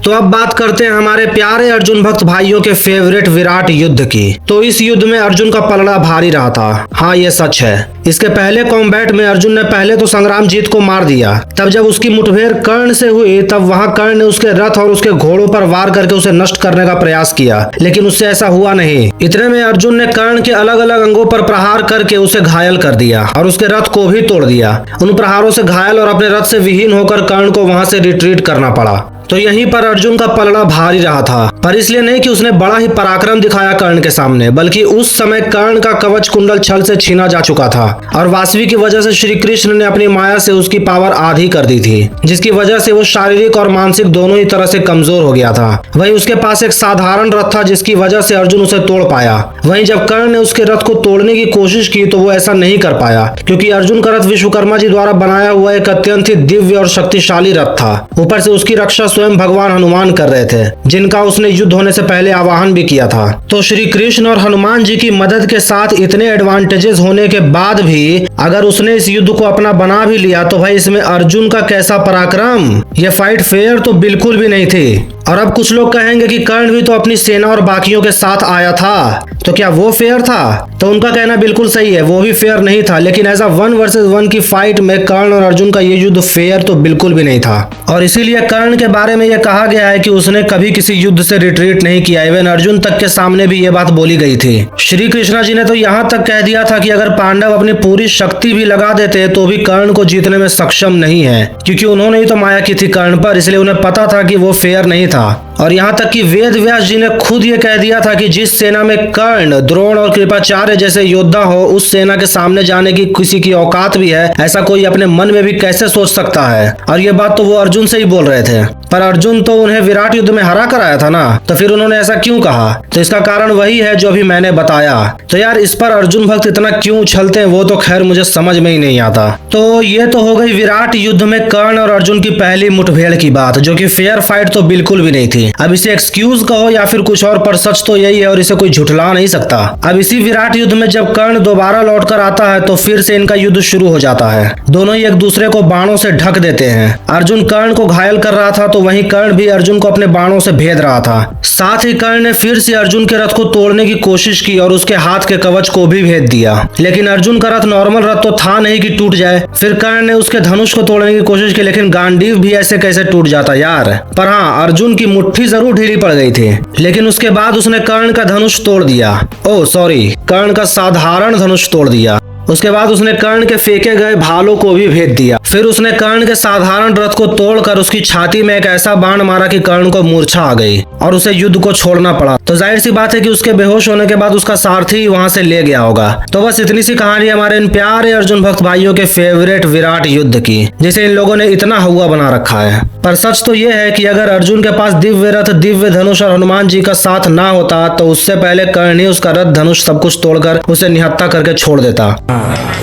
तो अब बात करते हैं हमारे प्यारे अर्जुन भक्त भाइयों के फेवरेट विराट युद्ध की। तो इस युद्ध में अर्जुन का पलड़ा भारी रहा था, हाँ ये सच है। इसके पहले कॉम्बैट में अर्जुन ने पहले तो संग्रामजीत को मार दिया, तब जब उसकी मुठभेड़ कर्ण से हुई तब वहां कर्ण ने उसके रथ और उसके घोड़ों पर वार करके उसे नष्ट करने का प्रयास किया, लेकिन उससे ऐसा हुआ नहीं। इतने में अर्जुन ने कर्ण के अलग अलग अंगों पर प्रहार करके उसे घायल कर दिया और उसके रथ को भी तोड़ दिया। उन प्रहारों से घायल और अपने रथ से विहीन होकर कर्ण को वहां से रिट्रीट करना पड़ा। तो यहीं पर अर्जुन का पलड़ा भारी रहा था, पर इसलिए नहीं कि उसने बड़ा ही पराक्रम दिखाया कर्ण के सामने, बल्कि उस समय कर्ण का कवच कुंडल छल से छीना जा चुका था और वासवी की वजह से श्री कृष्ण ने अपनी माया से उसकी पावर आधी कर दी थी, जिसकी वजह से वो शारीरिक और मानसिक दोनों ही तरह से कमजोर हो गया था। वहीं उसके पास एक साधारण रथ था जिसकी वजह से अर्जुन उसे तोड़ पाया। वहीं जब कर्ण ने उसके रथ को तोड़ने की कोशिश की तो वो ऐसा नहीं कर पाया, क्योंकि अर्जुन का रथ विश्वकर्मा जी द्वारा बनाया हुआ एक अत्यंत ही दिव्य और शक्तिशाली रथ था। ऊपर से उसकी रक्षा स्वयं भगवान हनुमान कर रहे थे, जिनका उसने युद्ध होने से पहले आवाहन भी किया था। तो श्री कृष्ण और हनुमान जी की मदद के साथ इतने एडवांटेजेस होने के बाद भी अगर उसने इस युद्ध को अपना बना भी लिया तो भाई इसमें अर्जुन का कैसा पराक्रम। यह फाइट फेयर तो बिल्कुल भी नहीं थी। और अब कुछ लोग कहेंगे कि कर्ण भी तो अपनी सेना और बाकियों के साथ आया था, तो क्या वो फेयर था? तो उनका कहना बिल्कुल सही है, वो भी फेयर नहीं था। लेकिन ऐसा 1 वर्सेस 1 की फाइट में कर्ण और अर्जुन का ये युद्ध फेयर तो बिल्कुल भी नहीं था। और इसीलिए कर्ण के बारे में यह कहा गया है कि उसने कभी किसी युद्ध से रिट्रीट नहीं किया। इवन अर्जुन तक के सामने भी ये बात बोली गई थी। श्री कृष्णा जी ने तो यहाँ तक कह दिया था कि अगर पांडव अपनी पूरी शक्ति भी लगा देते तो भी कर्ण को जीतने में सक्षम नहीं है, क्योंकि उन्होंने ही तो माया की थी कर्ण पर, इसलिए उन्हें पता था कि वो फेयर नहीं था। और यहाँ तक कि वेद व्यास जी ने खुद ये कह दिया था कि जिस सेना में कर्ण, द्रोण और कृपाचार्य जैसे योद्धा हो, उस सेना के सामने जाने की किसी की औकात भी है, ऐसा कोई अपने मन में भी कैसे सोच सकता है। और ये बात तो वो अर्जुन से ही बोल रहे थे, पर अर्जुन तो उन्हें विराट युद्ध में हरा कर आया था ना, तो फिर उन्होंने ऐसा क्यों कहा? तो इसका कारण वही है जो अभी मैंने बताया। तो यार इस पर अर्जुन भक्त इतना क्यों उछलते हैं वो तो खैर मुझे समझ में ही नहीं आता। तो ये तो हो गई विराट युद्ध में कर्ण और अर्जुन की पहली मुठभेड़ की बात, जो कि फेयर फाइट तो बिल्कुल भी नहीं थी। अब इसे एक्सक्यूज कहो या फिर कुछ और, पर सच तो यही है और इसे कोई झुठला नहीं सकता। अब इसी विराट युद्ध में जब कर्ण दोबारा लौटकर आता है तो फिर से इनका युद्ध शुरू हो जाता है। दोनों ही एक दूसरे को बाणों से ढक देते हैं। अर्जुन कर्ण को घायल कर रहा था तो वहीं कर्ण भी अर्जुन को अपने बाणों से भेद रहा था। साथ ही कर्ण ने फिर से अर्जुन के रथ को तोड़ने की कोशिश की और उसके हाथ के कवच को भी भेद दिया। लेकिन अर्जुन का रथ नॉर्मल रथ तो था नहीं कि टूट जाए। फिर कर्ण ने उसके धनुष को तोड़ने की कोशिश की, लेकिन गांडीव भी ऐसे कैसे टूट जाता यार। पर हाँ, अर्जुन की मुट्ठी जरूर ढीली पड़ गई थी, लेकिन उसके बाद उसने कर्ण का धनुष तोड़ दिया। ओह सॉरी, कर्ण का साधारण धनुष तोड़ दिया। उसके बाद उसने कर्ण के फेंके गए भालों को भी भेद दिया। फिर उसने कर्ण के साधारण रथ को तोड़कर उसकी छाती में एक ऐसा बाण मारा कि कर्ण को मूर्छा आ गई और उसे युद्ध को छोड़ना पड़ा। तो जाहिर सी बात है कि उसके बेहोश होने के बाद उसका सारथी वहां से ले गया होगा। तो बस इतनी सी कहानी हमारे इन प्यारे अर्जुन भक्त भाइयों के फेवरेट विराट युद्ध की, जिसे इन लोगों ने इतना हुआ बना रखा है। पर सच तो यह है कि अगर अर्जुन के पास दिव्य रथ, दिव्य धनुष और हनुमान जी का साथ ना होता तो उससे पहले कर्ण ही उसका रथ, धनुष सब कुछ तोड़कर उसे निहत्था करके छोड़ देता।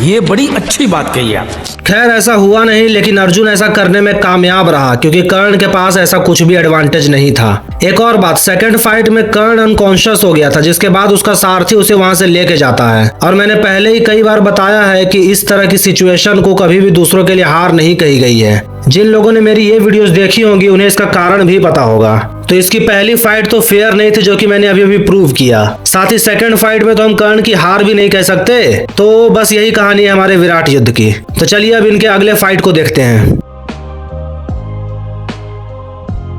ये बड़ी अच्छी बात कही आप। खैर ऐसा हुआ नहीं, लेकिन अर्जुन ऐसा करने में कामयाब रहा क्योंकि कर्ण के पास ऐसा कुछ भी एडवांटेज नहीं था। एक और बात, सेकंड फाइट में कर्ण अनकॉन्शियस हो गया था, जिसके बाद उसका सारथी उसे वहां से लेके जाता है। और मैंने पहले ही कई बार बताया है कि इस तरह की सिचुएशन को कभी भी दूसरों के लिए हार नहीं कही गई है। जिन लोगों ने मेरी ये वीडियोस देखी होंगी उन्हें इसका कारण भी पता होगा। तो इसकी पहली फाइट तो फेयर नहीं थी, जो कि मैंने अभी अभी प्रूव किया। साथ ही सेकंड फाइट में तो हम कर्ण की हार भी नहीं कह सकते। तो बस यही कहानी है हमारे विराट युद्ध की। तो चलिए अब इनके अगले फाइट को देखते हैं।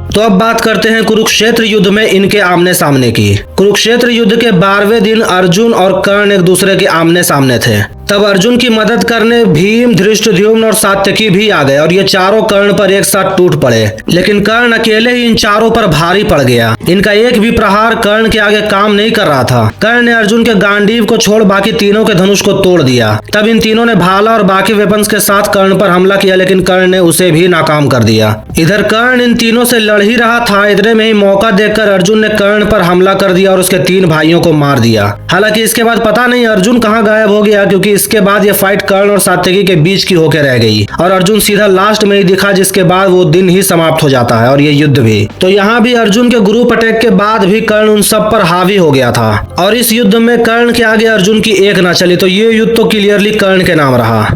तो अब बात करते हैं कुरुक्षेत्र युद्ध में इनके आमने सामने की। कुरुक्षेत्र युद्ध के 12वें दिन अर्जुन और कर्ण एक दूसरे के आमने सामने थे। तब अर्जुन की मदद करने भीम, धृष्टद्युम्न और सात्यकी भी आ गए और ये चारों कर्ण पर एक साथ टूट पड़े। लेकिन कर्ण अकेले ही इन चारों पर भारी पड़ गया। इनका एक भी प्रहार कर्ण के आगे काम नहीं कर रहा था। कर्ण ने अर्जुन के गांडीव को छोड़ बाकी तीनों के धनुष को तोड़ दिया। तब इन तीनों ने भाला और बाकी वेपन्स के साथ कर्ण पर हमला किया, लेकिन कर्ण ने उसे भी नाकाम कर दिया। इधर कर्ण इन तीनों से लड़ ही रहा था, इतने में ही मौका देखकर अर्जुन ने कर्ण पर हमला कर दिया और उसके 3 भाइयों को मार दिया। हालांकि इसके बाद पता नहीं अर्जुन कहाँ गायब हो गया, क्योंकि इसके बाद यह फाइट कर्ण और सात्यकी के बीच की होकर रह गई और अर्जुन सीधा लास्ट में ही दिखा, जिसके बाद वो दिन ही समाप्त हो जाता है और ये युद्ध भी। तो यहाँ भी अर्जुन के ग्रुप अटैक के बाद भी कर्ण उन सब पर हावी हो गया था और इस युद्ध में कर्ण के आगे अर्जुन की एक ना चली। तो ये युद्ध तो क्लियरली कर्ण के नाम रहा।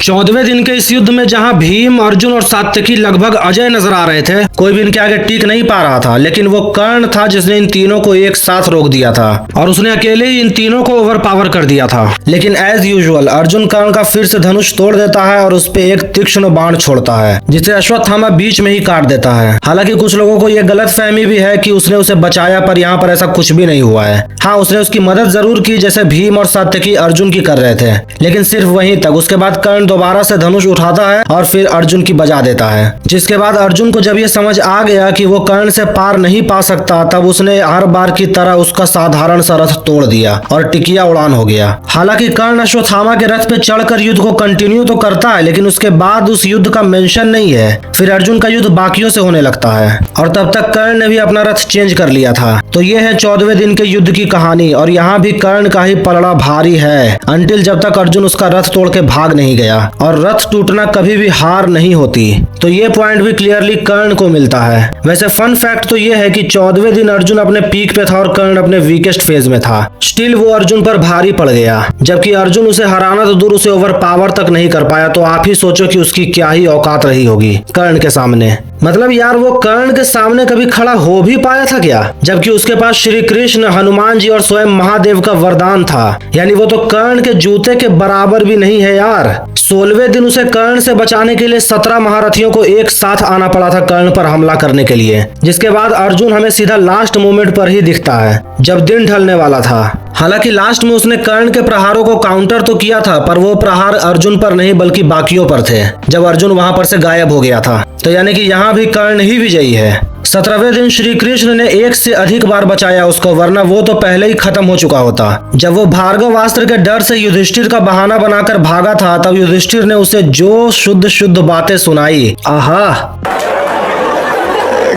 14वें दिन के इस युद्ध में जहां भीम, अर्जुन और सात्यकी लगभग अजय नजर आ रहे थे, कोई भी इनके आगे टिक नहीं पा रहा था। लेकिन वो कर्ण था जिसने इन तीनों को एक साथ रोक दिया था और उसने अकेले ही इन तीनों को ओवर पावर कर दिया था। लेकिन एज यूजुअल अर्जुन कर्ण का फिर से धनुष तोड़ देता है और उस पे एक तीक्ष्ण बाण छोड़ता है, जिसे अश्वत्थामा बीच में ही काट देता है। हालांकि कुछ लोगों को यह गलत फहमी भी है कि उसने उसे बचाया, पर यहाँ पर ऐसा कुछ भी नहीं हुआ है। हाँ, उसने उसकी मदद जरूर की, जैसे भीम और सात्यकी अर्जुन की कर रहे थे, लेकिन सिर्फ वहीं तक। उसके बाद कर्ण दोबारा से धनुष उठाता है और फिर अर्जुन की बजा देता है, जिसके बाद अर्जुन को जब ये समझ आ गया कि वो कर्ण से पार नहीं पा सकता, तब उसने हर बार की तरह उसका साधारण सा रथ तोड़ दिया और टिकिया उड़ान हो गया। हालांकि कर्ण अश्वत्थामा के रथ पे चढ़कर युद्ध को कंटिन्यू तो करता है, लेकिन उसके बाद उस युद्ध का मेंशन नहीं है। फिर अर्जुन का युद्ध बाकियों से होने लगता है और तब तक कर्ण ने भी अपना रथ चेंज कर लिया था। तो ये है 14वें दिन के युद्ध की कहानी और यहाँ भी कर्ण का ही पलड़ा भारी है, अंटिल जब तक अर्जुन उसका रथ तोड़ के भाग नहीं गया। और रथ टूटना कभी भी हार नहीं होती। तो ये पॉइंट भी क्लियरली कर्ण को मिलता है। वैसे फन फैक्ट तो ये है कि 14वें दिन अर्जुन अपने पीक पे था और कर्ण अपने वीकेस्ट फेज में था। स्टिल वो अर्जुन पर भारी पड़ गया, जबकि अर्जुन उसे हराना तो दूर उसे ओवर पावर तक नहीं कर पाया। तो आप ही सोचो कि उसकी क्या ही औकात रही होगी कर्ण के सामने। मतलब यार वो कर्ण के सामने कभी खड़ा हो भी पाया था क्या, जबकि उसके पास श्री कृष्ण, हनुमान जी और स्वयं महादेव का वरदान था। यानी वो तो कर्ण के जूते के बराबर भी नहीं है यार। 16वें दिन उसे कर्ण से बचाने के लिए 17 महारथियों को एक साथ आना पड़ा था कर्ण पर हमला करने के लिए। जिसके बाद अर्जुन हमें सीधा लास्ट मोमेंट पर ही दिखता है, जब दिन ढलने वाला था। हालांकि लास्ट में उसने कर्ण के प्रहारों को काउंटर तो किया था, पर वो प्रहार अर्जुन पर नहीं बल्कि बाकियों पर थे, जब अर्जुन वहां पर से गायब हो गया था। तो यानी कि यहाँ भी कर्ण ही विजयी है। 17वें दिन श्री कृष्ण ने एक से अधिक बार बचाया उसको, वरना वो तो पहले ही खत्म हो चुका होता। जब वो भार्गवास्त्र के डर से युधिष्ठिर का बहाना बनाकर भागा था, तब युधिष्ठिर ने उसे जो शुद्ध शुद्ध बातें सुनाई, आहा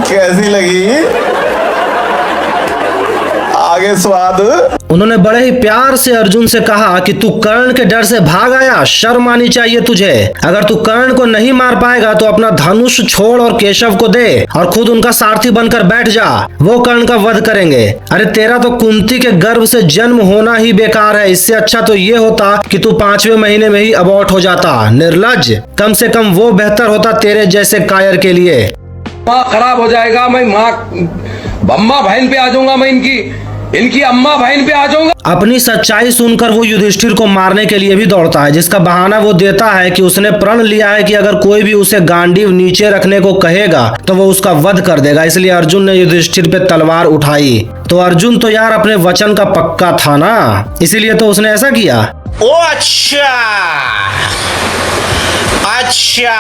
कैसी लगी आगे स्वाद। उन्होंने बड़े ही प्यार से अर्जुन से कहा कि तू कर्ण के डर से भाग आया, शर्म आनी चाहिए तुझे। अगर तू कर्ण को नहीं मार पाएगा तो अपना धनुष छोड़ और केशव को दे और खुद उनका सारथी बनकर बैठ जा, वो कर्ण का वध करेंगे। अरे तेरा तो कुंती के गर्भ से जन्म होना ही बेकार है। इससे अच्छा तो ये होता कि तू 5वें महीने में ही अबॉर्ट हो जाता, निर्लज्ज। कम से कम वो बेहतर होता तेरे जैसे कायर के लिए। माँ खराब हो जाएगा, मैं माँ अम्मा बहन पे आ जाऊंगा, मैं इनकी अम्मा बहन पे आ जाऊंगा। अपनी सच्चाई सुनकर वो युधिष्ठिर को मारने के लिए भी दौड़ता है, जिसका बहाना वो देता है कि उसने प्रण लिया है कि अगर कोई भी उसे गांडीव नीचे रखने को कहेगा तो वो उसका वध कर देगा। इसलिए अर्जुन ने युधिष्ठिर पे तलवार उठाई। तो अर्जुन तो यार अपने वचन का पक्का था ना, इसीलिए तो उसने ऐसा किया। ओ अच्छा अच्छा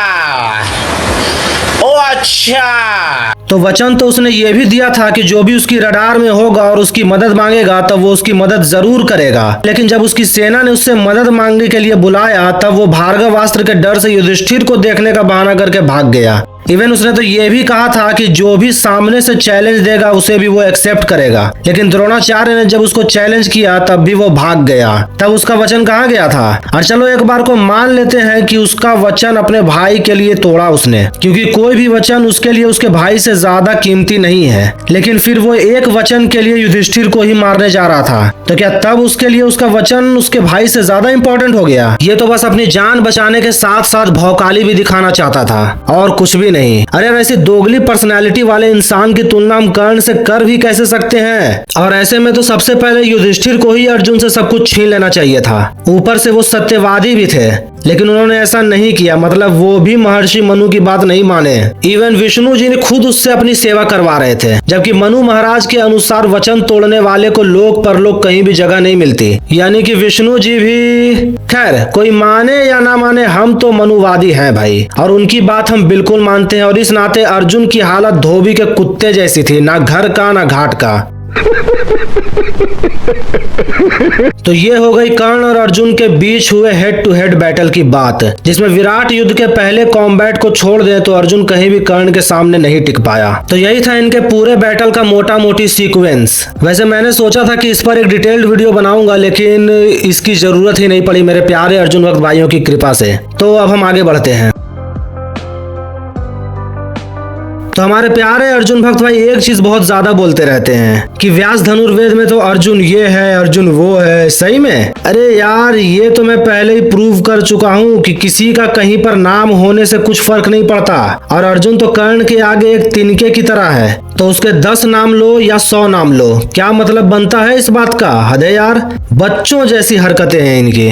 ओ अच्छा। तो वचन तो उसने ये भी दिया था कि जो भी उसकी रडार में होगा और उसकी मदद मांगेगा तब वो उसकी मदद जरूर करेगा। लेकिन जब उसकी सेना ने उससे मदद मांगने के लिए बुलाया, तब वो भार्गवास्त्र के डर से युधिष्ठिर को देखने का बहाना करके भाग गया। इवन उसने तो ये भी कहा था कि जो भी सामने से चैलेंज देगा उसे भी वो एक्सेप्ट करेगा। लेकिन द्रोणाचार्य ने जब उसको चैलेंज किया तब भी वो भाग गया। तब उसका वचन कहाँ गया था। और चलो एक बार को मान लेते हैं कि उसका वचन अपने भाई के लिए तोड़ा उसने, क्योंकि कोई भी वचन उसके लिए उसके भाई से ज्यादा कीमती नहीं है। लेकिन फिर वो एक वचन के लिए युधिष्ठिर को ही मारने जा रहा था, तो क्या तब उसके लिए उसका वचन उसके भाई से ज्यादा इंपॉर्टेंट हो गया। ये तो बस अपनी जान बचाने के साथ साथ भौकाली भी दिखाना चाहता था और कुछ भी नहीं। अरे वैसे दोगली पर्सनालिटी वाले इंसान की तुलना हम कर्ण से कर भी कैसे सकते हैं। और ऐसे में तो सबसे पहले युधिष्ठिर को ही अर्जुन से सब कुछ छीन लेना चाहिए था। ऊपर से वो सत्यवादी भी थे, लेकिन उन्होंने ऐसा नहीं किया। मतलब वो भी महर्षि मनु की बात नहीं माने। इवन विष्णु जी ने खुद उससे अपनी सेवा करवा रहे थे, जबकि मनु महाराज के अनुसार वचन तोड़ने वाले को लोक परलोक कहीं भी जगह नहीं मिलती। यानी कि विष्णु जी भी, खैर कोई माने या ना माने, हम तो मनुवादी हैं भाई, और उनकी बात हम बिल्कुल मानते हैं। और इस नाते अर्जुन की हालत धोबी के कुत्ते जैसी थी, ना घर का ना घाट का। तो ये हो गई कर्ण और अर्जुन के बीच हुए हेड टू हेड बैटल की बात, जिसमें विराट युद्ध के पहले कॉम्बैट को छोड़ दे तो अर्जुन कहीं भी कर्ण के सामने नहीं टिक पाया। तो यही था इनके पूरे बैटल का मोटा मोटी सीक्वेंस। वैसे मैंने सोचा था कि इस पर एक डिटेल्ड वीडियो बनाऊंगा, लेकिन इसकी जरूरत ही नहीं पड़ी मेरे प्यारे अर्जुन भक्त भाइयों की कृपा से। तो अब हम आगे बढ़ते हैं। तो हमारे प्यारे अर्जुन भक्त भाई एक चीज बहुत ज्यादा बोलते रहते हैं कि व्यास धनुर्वेद में तो अर्जुन ये है, अर्जुन वो है। सही में? अरे यार ये तो मैं पहले ही प्रूव कर चुका हूँ कि किसी का कहीं पर नाम होने से कुछ फर्क नहीं पड़ता। और अर्जुन तो कर्ण के आगे एक तिनके की तरह है, तो उसके 10 नाम लो या 100 नाम लो, क्या मतलब बनता है इस बात का। हद है यार, बच्चों जैसी हरकतें हैं इनकी।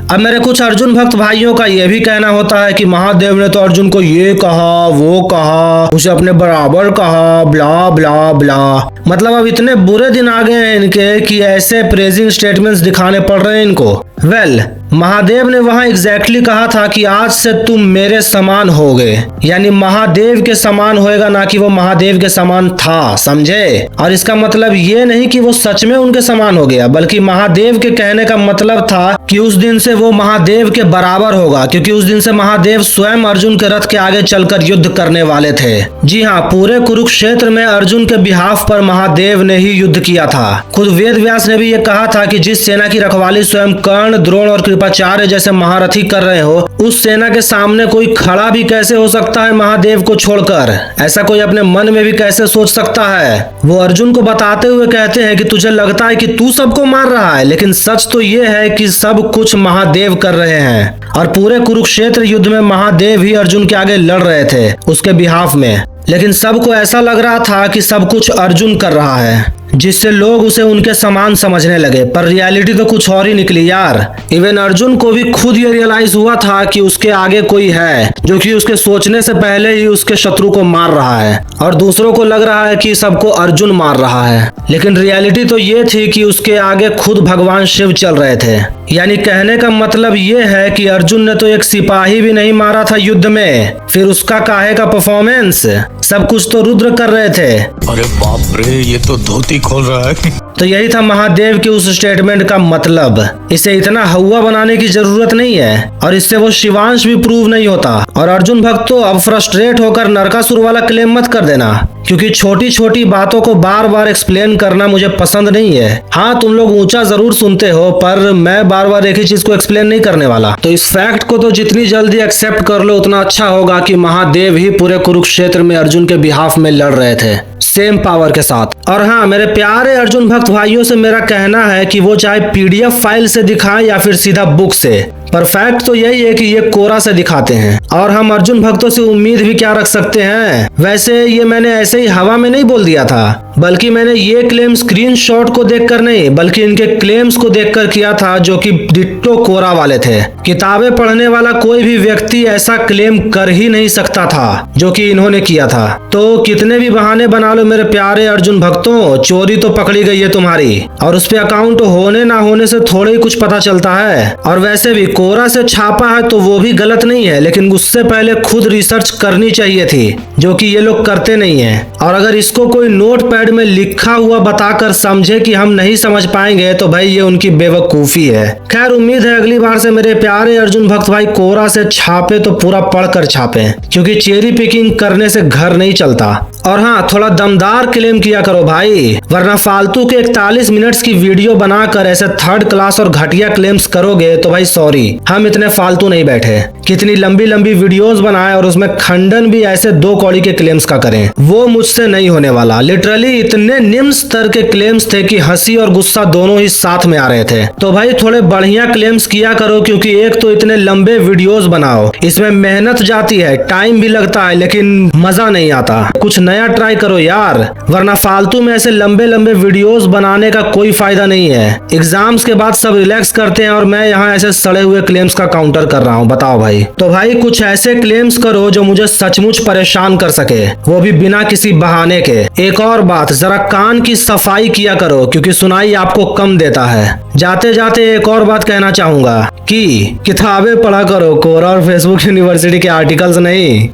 अब मेरे कुछ अर्जुन भक्त भाइयों का यह भी कहना होता है कि महादेव ने तो अर्जुन को ये कहा, वो कहा, उसे अपने बराबर कहा, ब्ला ब्ला ब्ला। मतलब अब इतने बुरे दिन आ गए हैं इनके कि ऐसे प्रेजिंग स्टेटमेंट्स दिखाने पड़ रहे हैं इनको। वेल, महादेव ने वहां एग्जैक्टली कहा था कि आज से तुम मेरे समान होगे, यानी महादेव के समान होएगा, ना कि वो महादेव के समान था, समझे। और इसका मतलब ये नहीं कि वो सच में उनके समान हो गया, बल्कि महादेव के कहने का मतलब था कि उस दिन से वो महादेव के बराबर होगा, क्योंकि उस दिन से महादेव स्वयं अर्जुन के रथ के आगे चलकर युद्ध करने वाले थे। जी हाँ, पूरे कुरुक्षेत्र में अर्जुन के बिहाफ पर महादेव ने ही युद्ध किया था। खुद वेद व्यास ने भी ये कहा था कि जिस सेना की रखवाली स्वयं कर्ण, द्रोण और कृपाचार्य जैसे महारथी कर रहे हो, उस सेना के सामने कोई खड़ा भी कैसे हो सकता है महादेव को छोड़कर? ऐसा कोई अपने मन में भी कैसे सोच सकता है? वो अर्जुन को बताते हुए कहते हैं कि तुझे लगता है कि तू सबको मार रहा है, लेकिन सच तो ये है कि सब कुछ महादेव कर रहे हैं। और पूरे कुरुक्षेत्र युद्ध में महादेव ही अर्जुन के आगे लड़ रहे थे उसके बिहाफ में, लेकिन सबको ऐसा लग रहा था कि सब कुछ अर्जुन कर रहा है, जिससे लोग उसे उनके समान समझने लगे। पर रियलिटी तो कुछ और ही निकली यार। इवन अर्जुन को भी खुद ये रियलाइज हुआ था कि उसके आगे कोई है जो कि उसके सोचने से पहले ही उसके शत्रु को मार रहा है, और दूसरों को लग रहा है कि सबको अर्जुन मार रहा है, लेकिन रियलिटी तो ये थी कि उसके आगे खुद भगवान शिव चल रहे थे। यानी कहने का मतलब ये है कि अर्जुन ने तो एक सिपाही भी नहीं मारा था युद्ध में, फिर उसका काहे का परफॉर्मेंस? सब कुछ तो रुद्र कर रहे थे। अरे बाप रे, ये तो धोती खोल रहा है। तो यही था महादेव के उस स्टेटमेंट का मतलब। इसे इतना हवा बनाने की जरूरत नहीं है, और इससे वो शिवांश भी प्रूव नहीं होता। और अर्जुन भक्त तो अब फ्रस्ट्रेट होकर नरकासुर वाला क्लेम मत कर देना, क्योंकि छोटी छोटी बातों को बार बार एक्सप्लेन करना मुझे पसंद नहीं है। हाँ, तुम लोग ऊंचा जरूर सुनते हो, पर मैं बार बार एक ही चीज को एक्सप्लेन नहीं करने वाला। तो इस फैक्ट को तो जितनी जल्दी एक्सेप्ट कर लो उतना अच्छा होगा कि महादेव ही पूरे कुरुक्षेत्र में अर्जुन के बिहाफ में लड़ रहे थे, सेम पावर के साथ। और हाँ, मेरे प्यारे अर्जुन भक्त भाइयों से मेरा कहना है कि वो चाहे पीडीएफ फाइल से दिखाएं या फिर सीधा बुक से, पर फैक्ट तो यही है कि ये कोरा से दिखाते हैं। और हम अर्जुन भक्तों से उम्मीद भी क्या रख सकते हैं? वैसे ये मैंने ऐसे ही हवा में नहीं बोल दिया था, बल्कि मैंने ये क्लेम स्क्रीनशॉट को देखकर नहीं, बल्कि इनके क्लेम्स को देखकर किया था, जो कि डिट्टो कोरा वाले थे। किताबें पढ़ने वाला कोई भी व्यक्ति ऐसा क्लेम कर ही नहीं सकता था जो कि इन्होंने किया था। तो कितने भी बहाने बना लो मेरे प्यारे अर्जुन भक्तों, चोरी तो पकड़ी गई है तुम्हारी, और उस पे अकाउंट होने ना होने से थोड़ा ही कुछ पता चलता है। और वैसे भी कोरा से छापा है तो वो भी गलत नहीं है, लेकिन उससे पहले खुद रिसर्च करनी चाहिए थी, जो कि ये लोग करते नहीं है। और अगर इसको कोई नोट पैड में लिखा हुआ बताकर समझे कि हम नहीं समझ पाएंगे, तो भाई ये उनकी बेवकूफी है। खैर, उम्मीद है अगली बार से मेरे प्यारे अर्जुन भक्त भाई कोरा से छापे तो पूरा पढ़कर छापे, क्योंकि चेरी पिकिंग करने से घर नहीं चलता। और हाँ, थोड़ा दमदार क्लेम किया करो भाई, वरना फालतू के 41 मिनट्स की वीडियो बनाकर ऐसे थर्ड क्लास और घटिया क्लेम्स करोगे तो भाई सॉरी, हम इतने फालतू नहीं बैठे। कितनी लंबी लंबी वीडियोस बनाए और उसमें खंडन भी ऐसे 2 कौड़ी के क्लेम्स का करें, वो मुझसे नहीं होने वाला। लिटरली इतने निम्न स्तर के क्लेम्स थे कि हंसी और गुस्सा दोनों ही साथ में आ रहे थे। तो भाई थोड़े बढ़िया क्लेम्स किया करो, क्योंकि एक तो इतने लंबे वीडियोस बनाओ, इसमें मेहनत जाती है, टाइम भी लगता है, लेकिन मजा नहीं आता। कुछ नया ट्राई करो यार, वरना फालतू में ऐसे लंबे लंबे वीडियोस बनाने का कोई फायदा नहीं है। एग्जाम्स के बाद सब रिलैक्स करते हैं और मैं यहाँ ऐसे सड़े हुए क्लेम्स का काउंटर कर रहा हूँ, बताओ भाई। तो भाई कुछ ऐसे क्लेम्स करो जो मुझे सचमुच परेशान कर सके, वो भी बिना किसी बहाने के। एक और बात, जरा कान की सफाई किया करो, क्योंकि सुनाई आपको कम देता है। जाते जाते एक और बात कहना चाहूंगा कि किताबें पढ़ा करो, कोरा और फेसबुक यूनिवर्सिटी के आर्टिकल्स नहीं।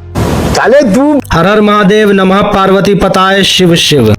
साले तू हर हर महादेव, नमः पार्वती पताय शिव शिव।